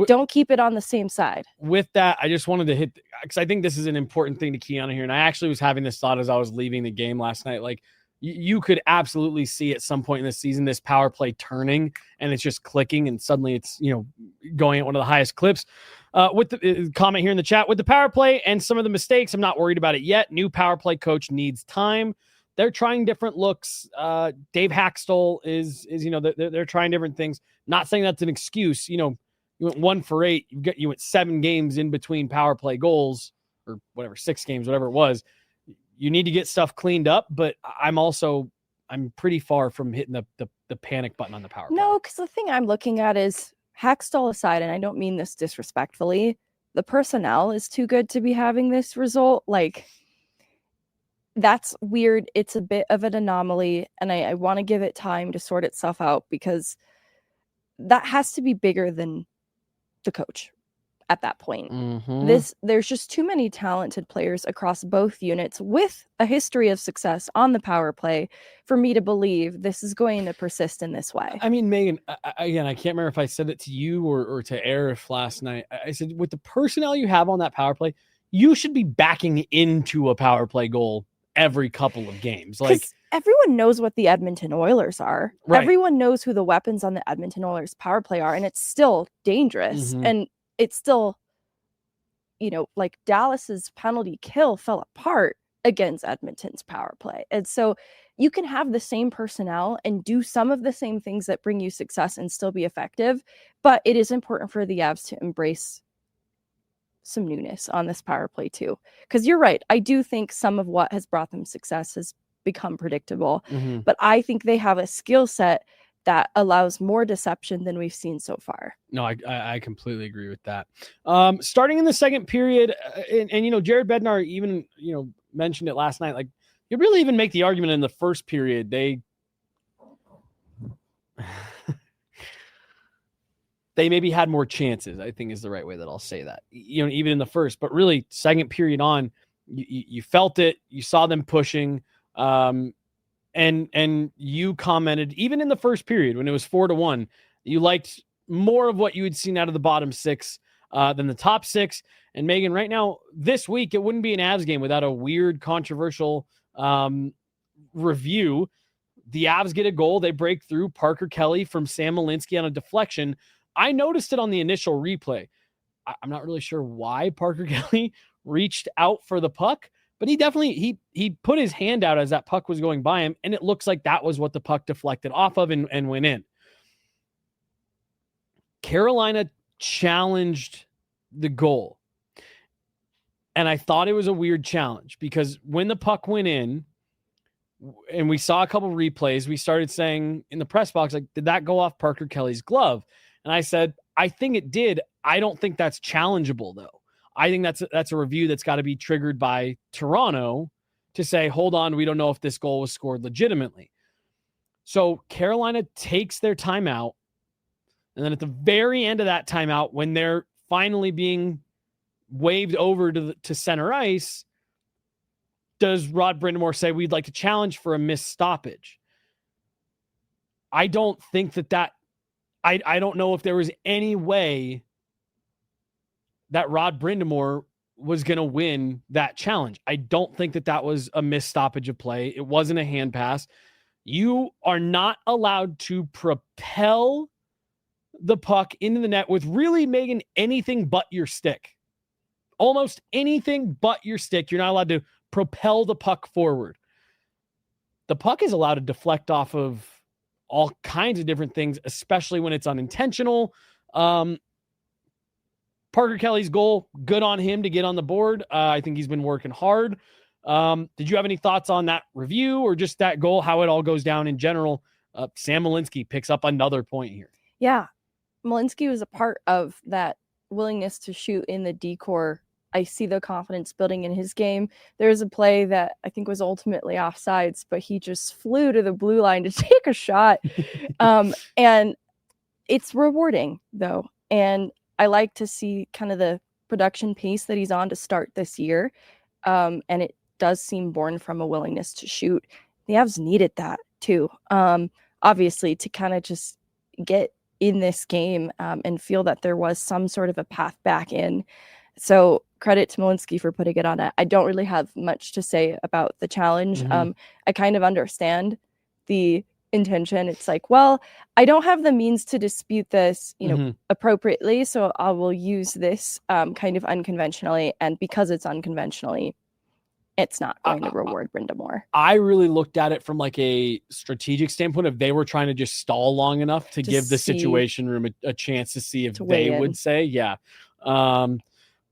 Don't keep it on the same side. With that, I just wanted to hit, because I think this is an important thing to key on here. And I actually was having this thought as I was leaving the game last night. Like, you could absolutely see at some point in this season, this power play turning and it's just clicking and suddenly it's, going at one of the highest clips. With the comment here in the chat, with the power play and some of the mistakes, I'm not worried about it yet. New power play coach needs time. they're trying different looks. Dave Haxtell is they're trying different things. Not saying that's an excuse. You went 1 for 8. You went 7 games in between power play goals, or whatever, 6 games, whatever it was. You need to get stuff cleaned up, but I'm pretty far from hitting the panic button on the power play. No, because the thing I'm looking at is, Haxtell aside, and I don't mean this disrespectfully, the personnel is too good to be having this result. Like, that's weird. It's a bit of an anomaly, and I want to give it time to sort itself out, because that has to be bigger than the coach at that point. There's just too many talented players across both units with a history of success on the power play for me to believe this is going to persist in this way. I mean, Megan, again, I can't remember if I said it to you or to Arif last night. I said, with the personnel you have on that power play, you should be backing into a power play goal every couple of games. Like, everyone knows what the Edmonton Oilers are. Right. Everyone knows who the weapons on the Edmonton Oilers power play are, and it's still dangerous. And it's still, like, Dallas's penalty kill fell apart against Edmonton's power play. And so you can have the same personnel and do some of the same things that bring you success and still be effective. But it is important for the Avs to embrace some newness on this power play too. Because you're right. I do think some of what has brought them success has become predictable. But I think they have a skill set that allows more deception than we've seen so far. No, I completely agree with that. Starting in the second period, and Jared Bednar even mentioned it last night. Like, you really even make the argument in the first period they maybe had more chances, I think is the right way that I'll say that. Even in the first, but really second period on, you felt it. You saw them pushing. And you commented, even in the first period when it was 4-1, you liked more of what you had seen out of the bottom 6 than the top 6. And Megan, right now, this week, it wouldn't be an Avs game without a weird, controversial review. The Avs get a goal. They break through Parker Kelly from Sam Malinsky on a deflection. I noticed it on the initial replay. I'm not really sure why Parker Kelly reached out for the puck, but he definitely, he put his hand out as that puck was going by him, and it looks like that was what the puck deflected off of and went in. Carolina challenged the goal. And I thought it was a weird challenge because when the puck went in and we saw a couple replays, we started saying in the press box, like, did that go off Parker Kelly's glove? And I said, I think it did. I don't think that's challengeable, though. I think that's a review that's got to be triggered by Toronto to say, hold on, we don't know if this goal was scored legitimately. So Carolina takes their timeout. And then at the very end of that timeout, when they're finally being waved over to center ice, does Rod Brind'Amour say, we'd like to challenge for a missed stoppage? I don't think that I don't know if there was any way that Rod Brind'Amour was going to win that challenge. I don't think that was a missed stoppage of play. It wasn't a hand pass. You are not allowed to propel the puck into the net with really, Megan, anything but your stick. Almost anything but your stick. You're not allowed to propel the puck forward. The puck is allowed to deflect off of all kinds of different things, especially when it's unintentional. Parker Kelly's goal, good on him to get on the board. I think he's been working hard. Did you have any thoughts on that review or just that goal, how it all goes down in general? Sam Malinsky picks up another point here. Yeah. Malinsky was a part of that willingness to shoot in the decor. I see the confidence building in his game. There's a play that I think was ultimately offsides, but he just flew to the blue line to take a shot. And it's rewarding, though. And I like to see kind of the production pace that he's on to start this year. And it does seem born from a willingness to shoot. The Avs needed that, too. Obviously, to kind of just get in this game and feel that there was some sort of a path back in. So credit to Malinsky for putting it on it. I don't really have much to say about the challenge. Mm-hmm. I kind of understand the intention. It's like, well, I don't have the means to dispute this, appropriately. So I will use this kind of unconventionally. And because it's unconventionally, it's not going to reward Brind'Amour. I really looked at it from like a strategic standpoint. If they were trying to just stall long enough to give the situation room a chance to see if they would say, yeah. But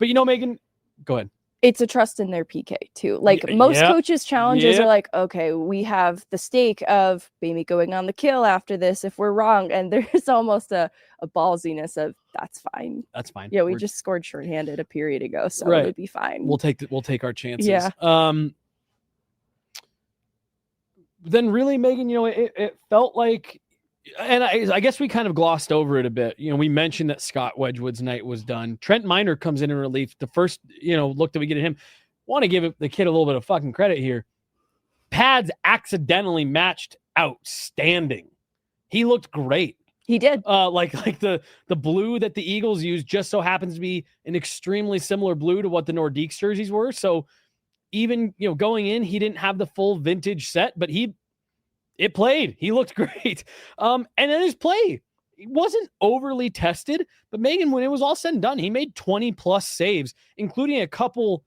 Megan, go ahead. It's a trust in their PK too. Like most coaches' challenges are like, okay, we have the stake of maybe going on the kill after this if we're wrong. And there's almost a ballsiness of that's fine. That's fine. Yeah, we just scored shorthanded a period ago, so it would be fine. We'll take our chances. Yeah. Then really, Megan, it felt like, and I guess we kind of glossed over it a bit. We mentioned that Scott Wedgwood's night was done. Trent Miner comes in relief. The first, look that we get at him. Want to give the kid a little bit of fucking credit here. Pads accidentally matched outstanding. He looked great. He did. Like the blue that the Eagles used just so happens to be an extremely similar blue to what the Nordiques jerseys were. So even, going in, he didn't have the full vintage set, but it played. He looked great. And then his play, it wasn't overly tested, but Megan, when it was all said and done, he made 20 plus saves, including a couple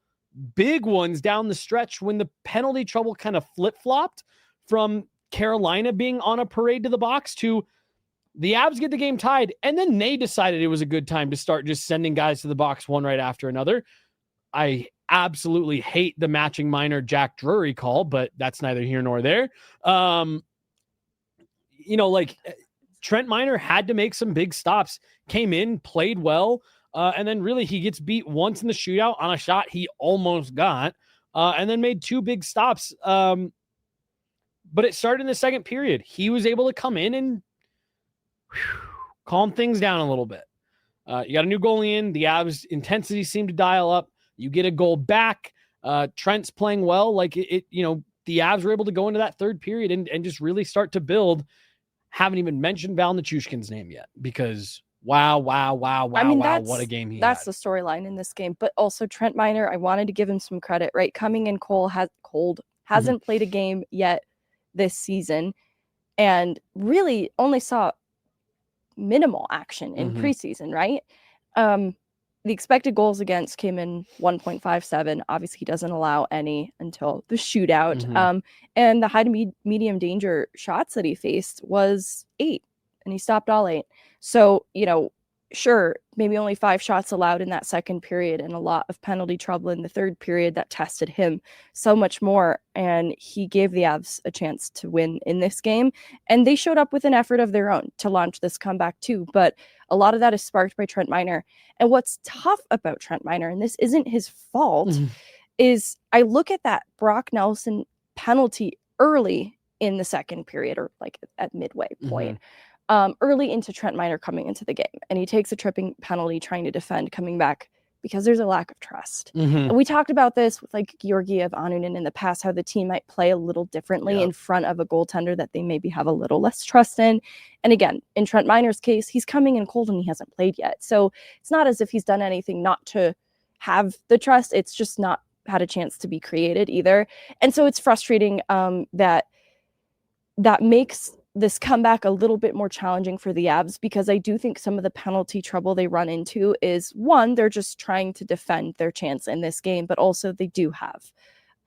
big ones down the stretch when the penalty trouble kind of flip-flopped from Carolina being on a parade to the box to the Avs get the game tied. And then they decided it was a good time to start just sending guys to the box one right after another. I absolutely hate the matching Miner Jack Drury call, but that's neither here nor there. Trent Miner had to make some big stops, came in, played well. And then really he gets beat once in the shootout on a shot he almost got, and then made two big stops. But it started in the second period. He was able to come in and calm things down a little bit. You got a new goalie in. The Avs intensity seemed to dial up. You get a goal back. Trent's playing well. The Avs were able to go into that third period and just really start to build. Haven't even mentioned Val Nichushkin's name yet because wow, what a game he had. That's the storyline in this game. But also Trent Miner, I wanted to give him some credit, right? Coming in hasn't played a game yet this season and really only saw minimal action in preseason, right? The expected goals against came in 1.57. Obviously, he doesn't allow any until the shootout. And the high to medium danger shots that he faced was 8, and he stopped all 8. So, sure, maybe only 5 shots allowed in that second period and a lot of penalty trouble in the third period that tested him so much more. And he gave the Avs a chance to win in this game. And they showed up with an effort of their own to launch this comeback too. But a lot of that is sparked by Trent Miner. And what's tough about Trent Miner, and this isn't his fault, is I look at that Brock Nelson penalty early in the second period or like at midway point. Early into Trent Miner coming into the game, and he takes a tripping penalty trying to defend coming back because there's a lack of trust. And we talked about this with like Georgiev Anunen in the past, how the team might play a little differently in front of a goaltender that they maybe have a little less trust in. And again, in Trent Miner's case, he's coming in cold and he hasn't played yet. So it's not as if he's done anything not to have the trust. It's just not had a chance to be created either. And so it's frustrating that makes this comeback a little bit more challenging for the Avs, because I do think some of the penalty trouble they run into is, one, they're just trying to defend their chance in this game, but also they do have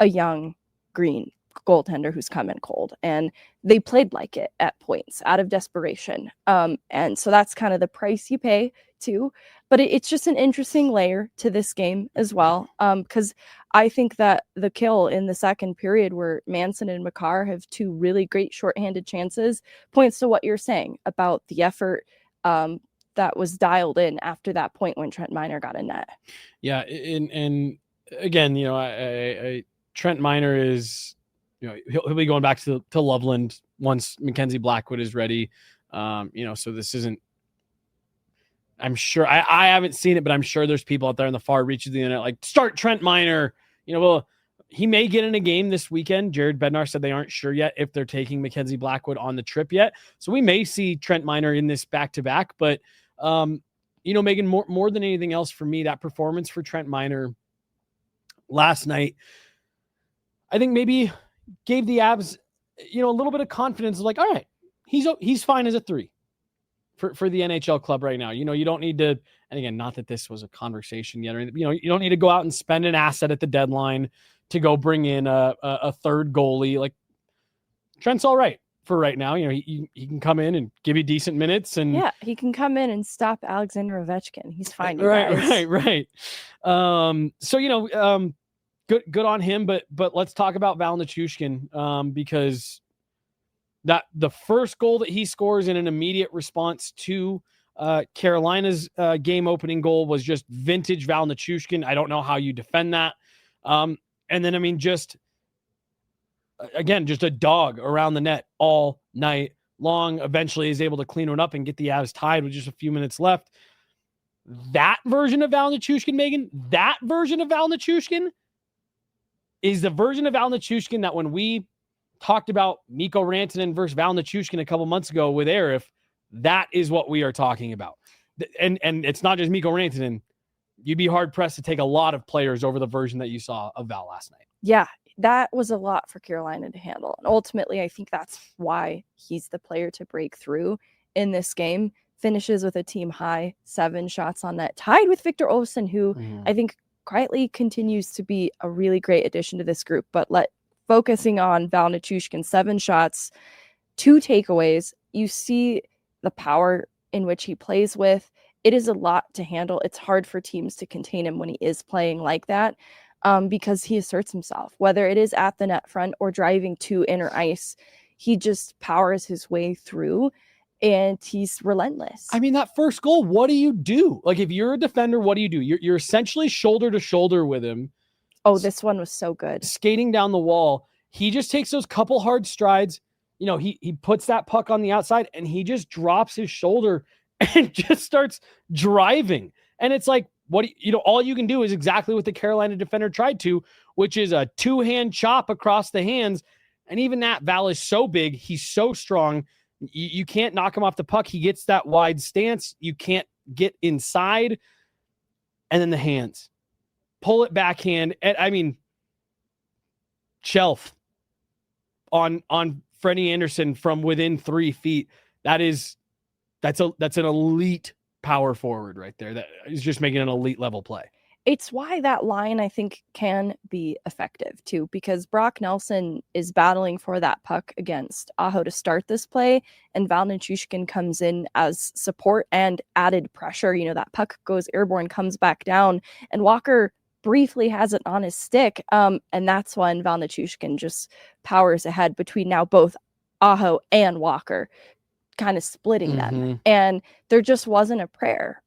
a young green goaltender who's come in cold, and they played like it at points out of desperation. And so that's kind of the price you pay too. But it's just an interesting layer to this game as well, because I think that the kill in the second period where Manson and Makar have 2 really great shorthanded chances points to what you're saying about the effort that was dialed in after that point when Trent Miner got a net. Yeah, and again, Trent Miner is, he'll be going back to Loveland once Mackenzie Blackwood is ready. So this isn't. I'm sure I haven't seen it, but I'm sure there's people out there in the far reaches of the internet like, start Trent Miner. Well, he may get in a game this weekend. Jared Bednar said they aren't sure yet if they're taking Mackenzie Blackwood on the trip yet. So we may see Trent Miner in this back-to-back. But, Megan, more than anything else for me, that performance for Trent Miner last night, I think maybe gave the Avs, a little bit of confidence. Like, all right, he's fine as a 3. For the NHL club right now. You don't need to, and again, not that this was a conversation yet, or, you don't need to go out and spend an asset at the deadline to go bring in a third goalie. Like, Trent's all right for right now. He can come in and give you decent minutes, and yeah, he can come in and stop Alexander Ovechkin. He's fine, you guys. Right. So good on him. But let's talk about Val Nichushkin, because that the first goal that he scores in an immediate response to Carolina's game opening goal was just vintage Val Nichushkin. I don't know how you defend that. And then, just a dog around the net all night long. Eventually is able to clean it up and get the Avs tied with just a few minutes left. That version of Val Nichushkin, Megan, that version of Val Nichushkin is the version of Val Nichushkin that when we talked about Mikko Rantanen versus Val Nichushkin a couple months ago with Arif, that is what we are talking about. And it's not just Mikko Rantanen. You'd be hard-pressed to take a lot of players over the version that you saw of Val last night. Yeah, that was a lot for Carolina to handle. And ultimately, I think that's why he's the player to break through in this game. Finishes with a team high 7 shots on net, tied with Victor Olsson, who I think quietly continues to be a really great addition to this group. But focusing on Val Nichushkin, 7 shots, 2 takeaways. You see the power in which he plays with. It is a lot to handle. It's hard for teams to contain him when he is playing like that, because he asserts himself, whether it is at the net front or driving to inner ice. He just powers his way through, and he's relentless. That first goal, what do you do? Like, if you're a defender, what do you do? You're essentially shoulder to shoulder with him. Oh, this one was so good. Skating down the wall. He just takes those couple hard strides. He puts that puck on the outside and he just drops his shoulder and just starts driving. And it's like, all you can do is exactly what the Carolina defender tried to, which is a 2-hand chop across the hands. And even that, Val is so big. He's so strong. You can't knock him off the puck. He gets that wide stance. You can't get inside. And then the hands. Pull it backhand. And shelf on Freddie Anderson from within 3 feet. That's an elite power forward right there. That is just making an elite level play. It's why that line, I think, can be effective too, because Brock Nelson is battling for that puck against Aho to start this play, and Val Nichushkin comes in as support and added pressure. That puck goes airborne, comes back down, and Walker briefly has it on his stick. And that's when Val Nichushkin just powers ahead between now both Aho and Walker, kind of splitting them. And there just wasn't a prayer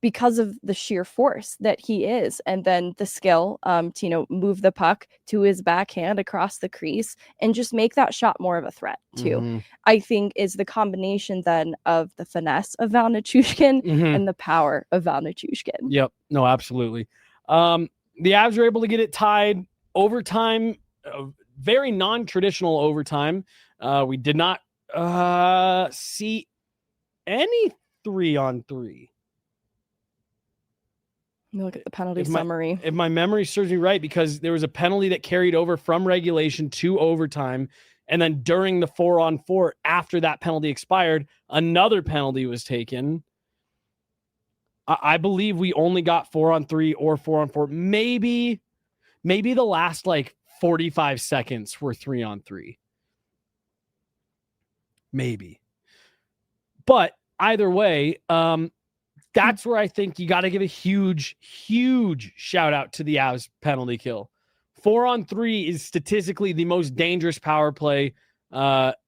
because of the sheer force that he is. And then the skill to, move the puck to his backhand across the crease and just make that shot more of a threat too. I think is the combination then of the finesse of Val Nichushkin and the power of Val Nichushkin. Yep. No, absolutely. The Avs were able to get it tied overtime, very non-traditional overtime. We did not see any 3-on-3. Look at the penalty summary. If my memory serves me right, because there was a penalty that carried over from regulation to overtime, and then during the 4-on-4, after that penalty expired, another penalty was taken. I believe we only got 4-on-3 or 4-on-4. Maybe the last 45 seconds were 3-on-3. Maybe. But either way, that's where I think you got to give a huge, huge shout out to the Avs penalty kill. 4-on-3 is statistically the most dangerous power play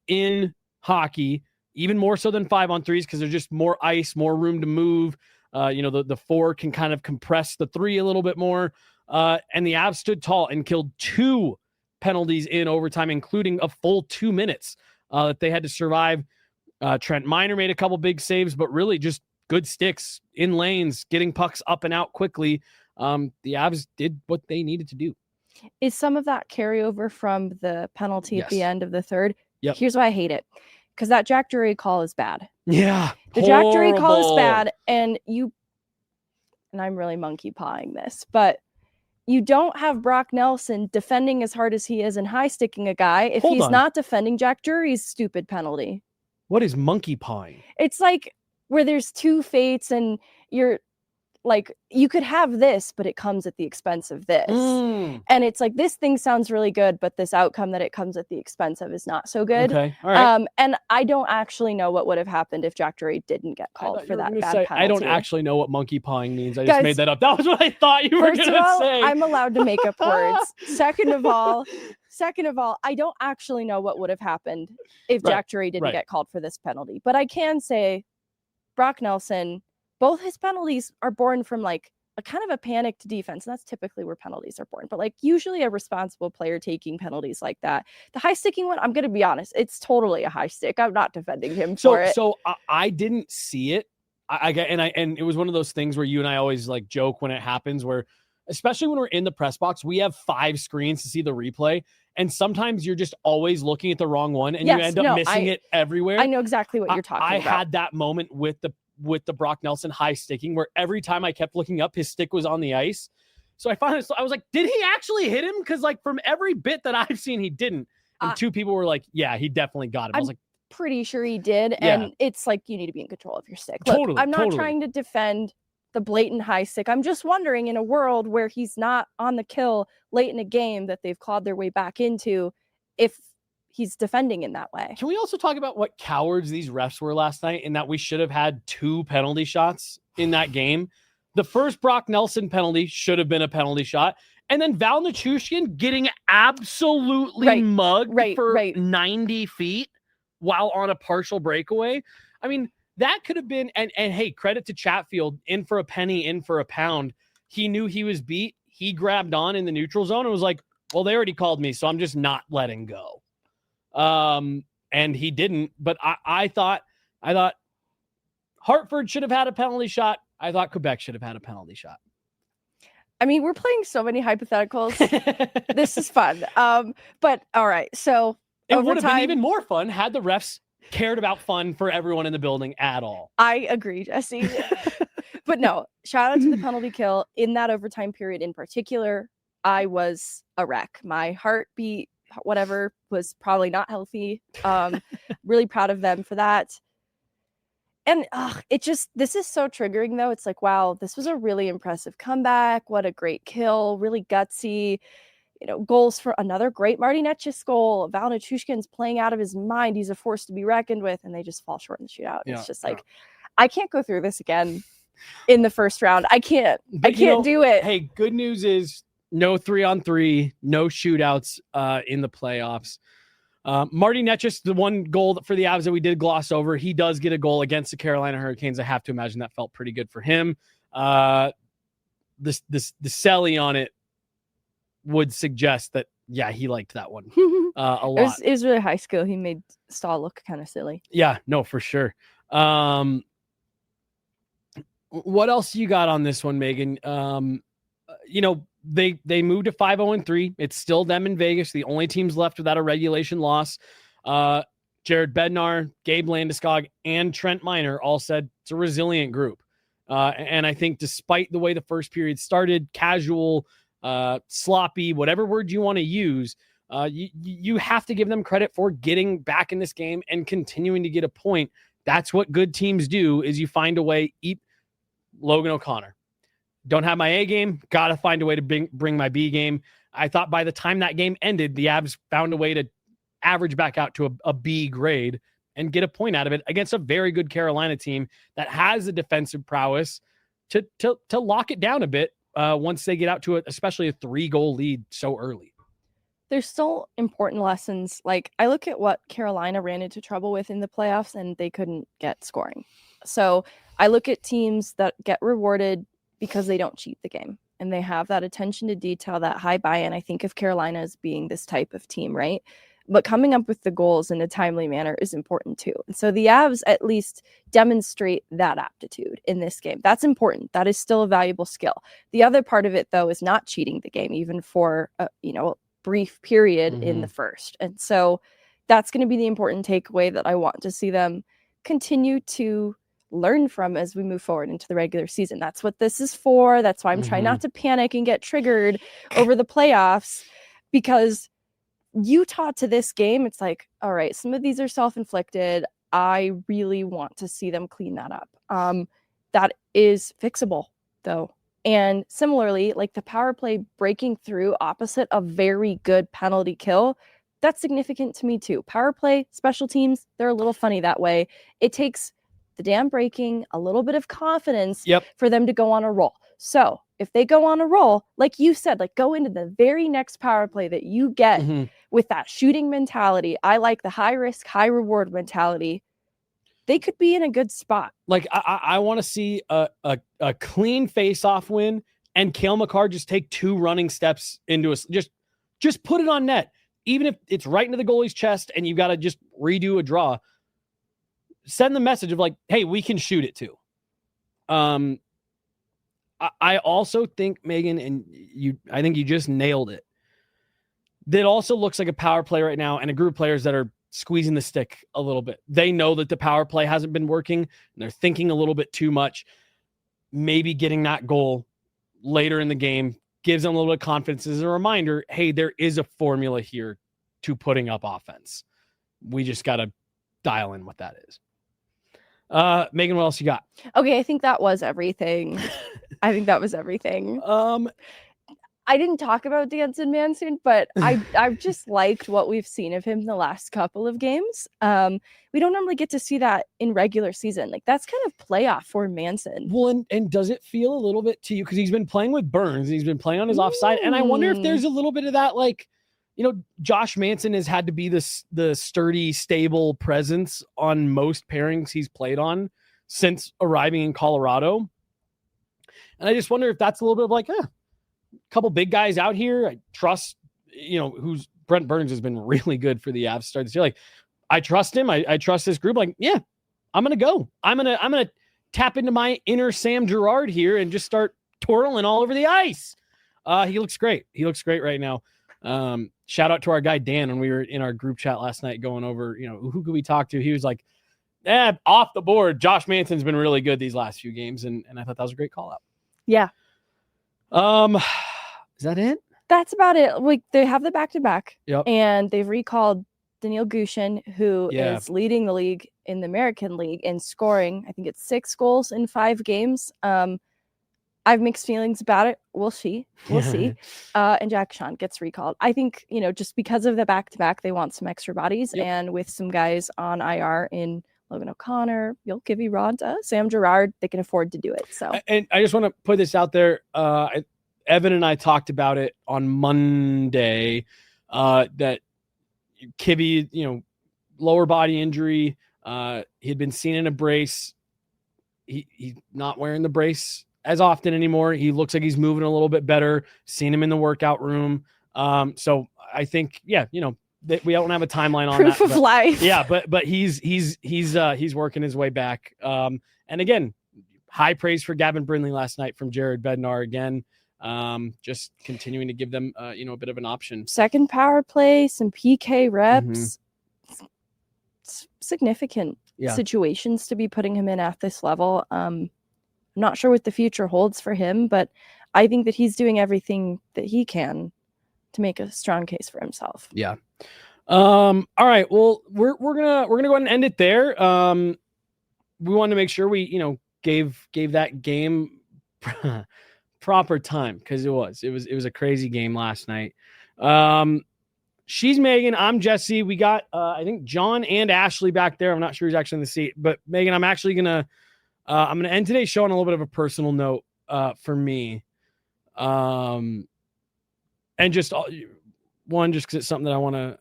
in hockey, even more so than 5-on-3s, because there's just more ice, more room to move. The 4 can kind of compress the 3 a little bit more. And the Avs stood tall and killed 2 penalties in overtime, including a full 2 minutes that they had to survive. Trent Miner made a couple big saves, but really just good sticks in lanes, getting pucks up and out quickly. The Avs did what they needed to do. Is some of that carryover from the penalty at the end of the third? Yep. Here's why I hate it. Because that Jack Drury call is bad. Yeah. The Jack Drury call is bad. And I'm really monkey pawing this, but you don't have Brock Nelson defending as hard as he is and high sticking a guy if he's not defending Jack Drury's stupid penalty. What is monkey pawing? It's like where there's 2 fates and you're like, you could have this, but it comes at the expense of this. And it's like, this thing sounds really good, but this outcome that it comes at the expense of is not so good. Okay. All right. And I don't actually know what would have happened if Jack Drury didn't get called for that bad penalty. I don't actually know what monkey pawing means. I just made that up. That was what I thought you were going to say. I'm allowed to make up words. Second of all, I don't actually know what would have happened if Jack Drury didn't get called for this penalty. But I can say Brock Nelson, both his penalties are born from like a kind of a panicked defense. And that's typically where penalties are born. But like usually a responsible player taking penalties like that. The high sticking one, I'm going to be honest, it's totally a high stick. I'm not defending him for it. So I didn't see it. And it was one of those things where you and I always like joke when it happens, where especially when we're in the press box, we have 5 screens to see the replay. And sometimes you're just always looking at the wrong one and you end up missing it everywhere. I know exactly what you're talking about. I had that moment with the Brock Nelson high sticking where every time I kept looking up, his stick was on the ice. So I was like, did he actually hit him? Because like from every bit that I've seen, he didn't. And 2 people were like, yeah, he definitely got him. I was like, pretty sure he did. And it's like, you need to be in control of your stick. Look, I'm not trying to defend the blatant high stick. I'm just wondering, in a world where he's not on the kill late in a game that they've clawed their way back into, if he's defending in that way. Can we also talk about what cowards these refs were last night, in that we should have had 2 penalty shots in that game? The first Brock Nelson penalty should have been a penalty shot. And then Val Nichushkin getting absolutely mugged for 90 feet while on a partial breakaway. I mean, that could have been, and hey, credit to Chatfield, in for a penny, in for a pound. He knew he was beat. He grabbed on in the neutral zone and was like, well, they already called me, so I'm just not letting go. And he didn't, but I thought Hartford should have had a penalty shot. I thought Quebec should have had a penalty shot. I mean, we're playing so many hypotheticals. This is fun. But all right. So it would have been even more fun had the refs cared about fun for everyone in the building at all. I agree, Jesse. But no, shout out to the penalty kill. In that overtime period in particular, I was a wreck. My heartbeat, whatever, was probably not healthy. Really proud of them for that. And this is so triggering though. It's like, wow, this was a really impressive comeback. What a great kill. Really gutsy. Goals for another great Marty Netchis goal. Val Nichushkin's playing out of his mind. He's a force to be reckoned with, and they just fall short in the shootout. It's just like, I can't go through this again in the first round. I can't. I can't do it. Hey, good news is no 3-on-3, no shootouts in the playoffs. Marty Netchis, the one goal for the Avs that we did gloss over, he does get a goal against the Carolina Hurricanes. I have to imagine that felt pretty good for him. The Selly on it would suggest that, yeah, he liked that one a lot. It was really high skill. He made Stahl look kind of silly. Yeah, no, for sure. What else you got on this one, Megan? They moved to 5-0-3. It's still them in Vegas, the only teams left without a regulation loss. Jared Bednar, Gabe Landeskog, and Trent Miner all said it's a resilient group. And I think despite the way the first period started, casual, sloppy, whatever word you want to use, you have to give them credit for getting back in this game and continuing to get a point. That's what good teams do, is you find a way. Logan O'Connor, don't have my A game, got to find a way to bring my B game. I thought by the time that game ended, the Avs found a way to average back out to a B grade and get a point out of it against a very good Carolina team that has the defensive prowess to lock it down a bit once they get out to it, especially a 3-goal lead so early. There's still important lessons. Like, I look at what Carolina ran into trouble with in the playoffs, and they couldn't get scoring. So I look at teams that get rewarded because they don't cheat the game and they have that attention to detail, that high buy-in. I think of Carolina as being this type of team, right? But coming up with the goals in a timely manner is important too. And so the Avs at least demonstrate that aptitude in this game. That's important. That is still a valuable skill. The other part of it, though, is not cheating the game, even for a brief period in the first. And so that's going to be the important takeaway that I want to see them continue to learn from as we move forward into the regular season. That's what this is for. That's why I'm trying not to panic and get triggered over the playoffs, because Utah to this game, it's like, all right, some of these are self-inflicted. I really want to see them clean that up. That is fixable. though. And similarly, like the power play breaking through opposite a very good penalty kill, that's significant to me too. Power play, special teams, they're a little funny that way. It takes the dam breaking, a little bit of confidence for them to go on a roll. So if they go on a roll, like you said, like go into the very next power play that you get with that shooting mentality. I like the high risk, high reward mentality. They could be in a good spot. Like I want to see a clean face-off win and Cale Makar just take 2 running steps into us. Just put it on net. Even if it's right into the goalie's chest and you've got to just redo a draw, send the message of like, hey, we can shoot it too. I also think, Megan, and I think you just nailed it. That also looks like a power play right now and a group of players that are squeezing the stick a little bit. They know that the power play hasn't been working and they're thinking a little bit too much. Maybe getting that goal later in the game gives them a little bit of confidence as a reminder, hey, there is a formula here to putting up offense. We just got to dial in what that is. Megan, what else you got? Okay, I think that was everything. I think that was everything. I didn't talk about Danson Manson, but I've just liked what we've seen of him the last couple of games. We don't normally get to see that in regular season. Like that's kind of playoff for Manson. Well, and does it feel a little bit to you? Because he's been playing with Burns, and he's been playing on his offside, and I wonder if there's a little bit of that, like, you know, Josh Manson has had to be the sturdy, stable presence on most pairings he's played on since arriving in Colorado. And I just wonder if that's a little bit of like, a couple big guys out here. I trust, you know, who's Brent Burns has been really good for the Avs start this year. Like, I trust him. I trust this group. Like, yeah, I'm going to go. I'm going to tap into my inner Sam Girard here and just start twirling all over the ice. He looks great. He looks great right now. Shout out to our guy, Dan, when we were in our group chat last night going over, you know, who could we talk to? He was like, off the board. Josh Manson's been really good these last few games. And I thought that was a great call out. Yeah. Is that it? That's about it. Like they have the back-to-back and they've recalled Daniil Gushin, who is leading the league in the American League in scoring. I think it's 6 goals in 5 games. I have mixed feelings about it. We'll see. And Jack Sean gets recalled. I think, you know, just because of the back-to-back, they want some extra bodies. And with some guys on IR in Logan O'Connor, Jokivi Ranta, Sam Girard, they can afford to do it. So, and I just want to put this out there. Evan and I talked about it on Monday, that Kibby, you know, lower body injury. He had been seen in a brace. He's not wearing the brace as often anymore. He looks like he's moving a little bit better. Seen him in the workout room. So I think, we don't have a timeline on proof that. Proof of life. Yeah, but he's working his way back. And again, high praise for Gavin Brindley last night from Jared Bednar again. Just continuing to give them, a bit of an option. Second power play, some PK reps, significant situations to be putting him in at this level. I'm not sure what the future holds for him, but I think that he's doing everything that he can to make a strong case for himself. Yeah. All right. Well, we're gonna go ahead and end it there. We wanted to make sure we, gave that game proper time because it was a crazy game last night. She's Megan. I'm Jesse. We got I think John and Ashley back there. I'm not sure who's actually in the seat, but Megan, I'm actually gonna end today's show on a little bit of a personal note for me. And just one, just because it's something that I want to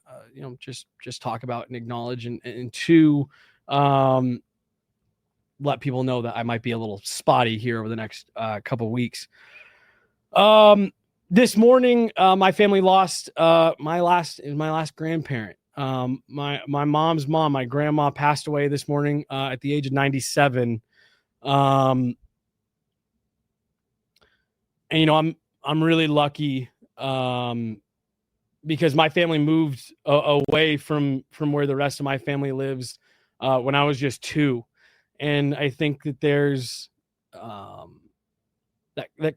just talk about and acknowledge, and two, let people know that I might be a little spotty here over the next couple weeks. This morning, my family lost my last grandparent. My mom's mom, my grandma, passed away this morning at the age of 97. And I'm really lucky because my family moved away from where the rest of my family lives when I was just 2. And I think that there's that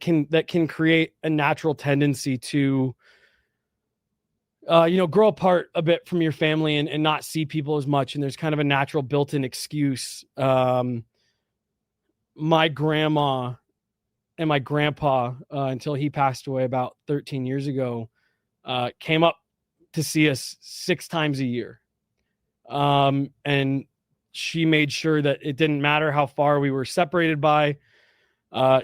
can create a natural tendency to grow apart a bit from your family and not see people as much. And there's kind of a natural built-in excuse. My grandma and my grandpa, until he passed away about 13 years ago, came up to see us 6 times a year. And she made sure that it didn't matter how far we were separated by.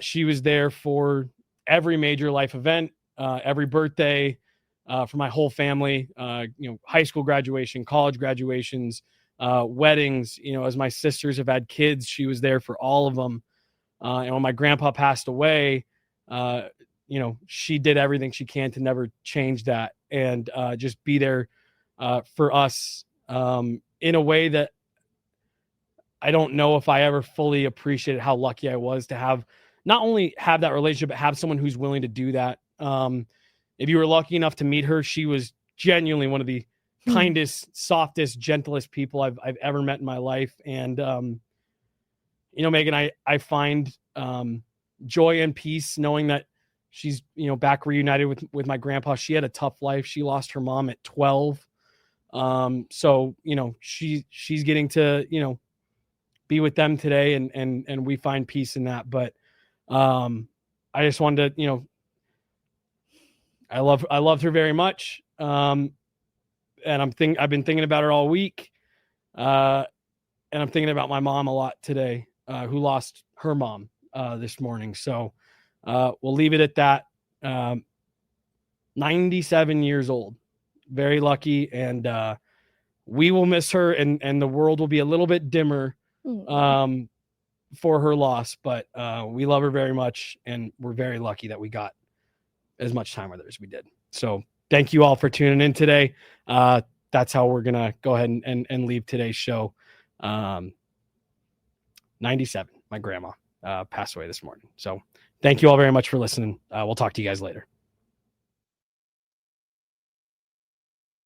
She was there for every major life event, every birthday, for my whole family, high school graduation, college graduations, weddings, as my sisters have had kids, she was there for all of them. And when my grandpa passed away, she did everything she can to never change that and just be there for us in a way that I don't know if I ever fully appreciated how lucky I was to have not only have that relationship, but have someone who's willing to do that. If you were lucky enough to meet her, she was genuinely one of the kindest, softest, gentlest people I've ever met in my life. And, Megan, I find joy and peace knowing that she's, back reunited with my grandpa. She had a tough life. She lost her mom at 12. So, she's getting to, be with them today and we find peace in that. But I just wanted to, I loved her very much. And I've been thinking about her all week. And I'm thinking about my mom a lot today, who lost her mom this morning. So we'll leave it at that. 97 years old, very lucky. And we will miss her and the world will be a little bit dimmer for her loss, but we love her very much. And we're very lucky that we got as much time with her as we did. So thank you all for tuning in today. That's how we're going to go ahead and leave today's show. 97, my grandma passed away this morning. So thank you all very much for listening. We'll talk to you guys later.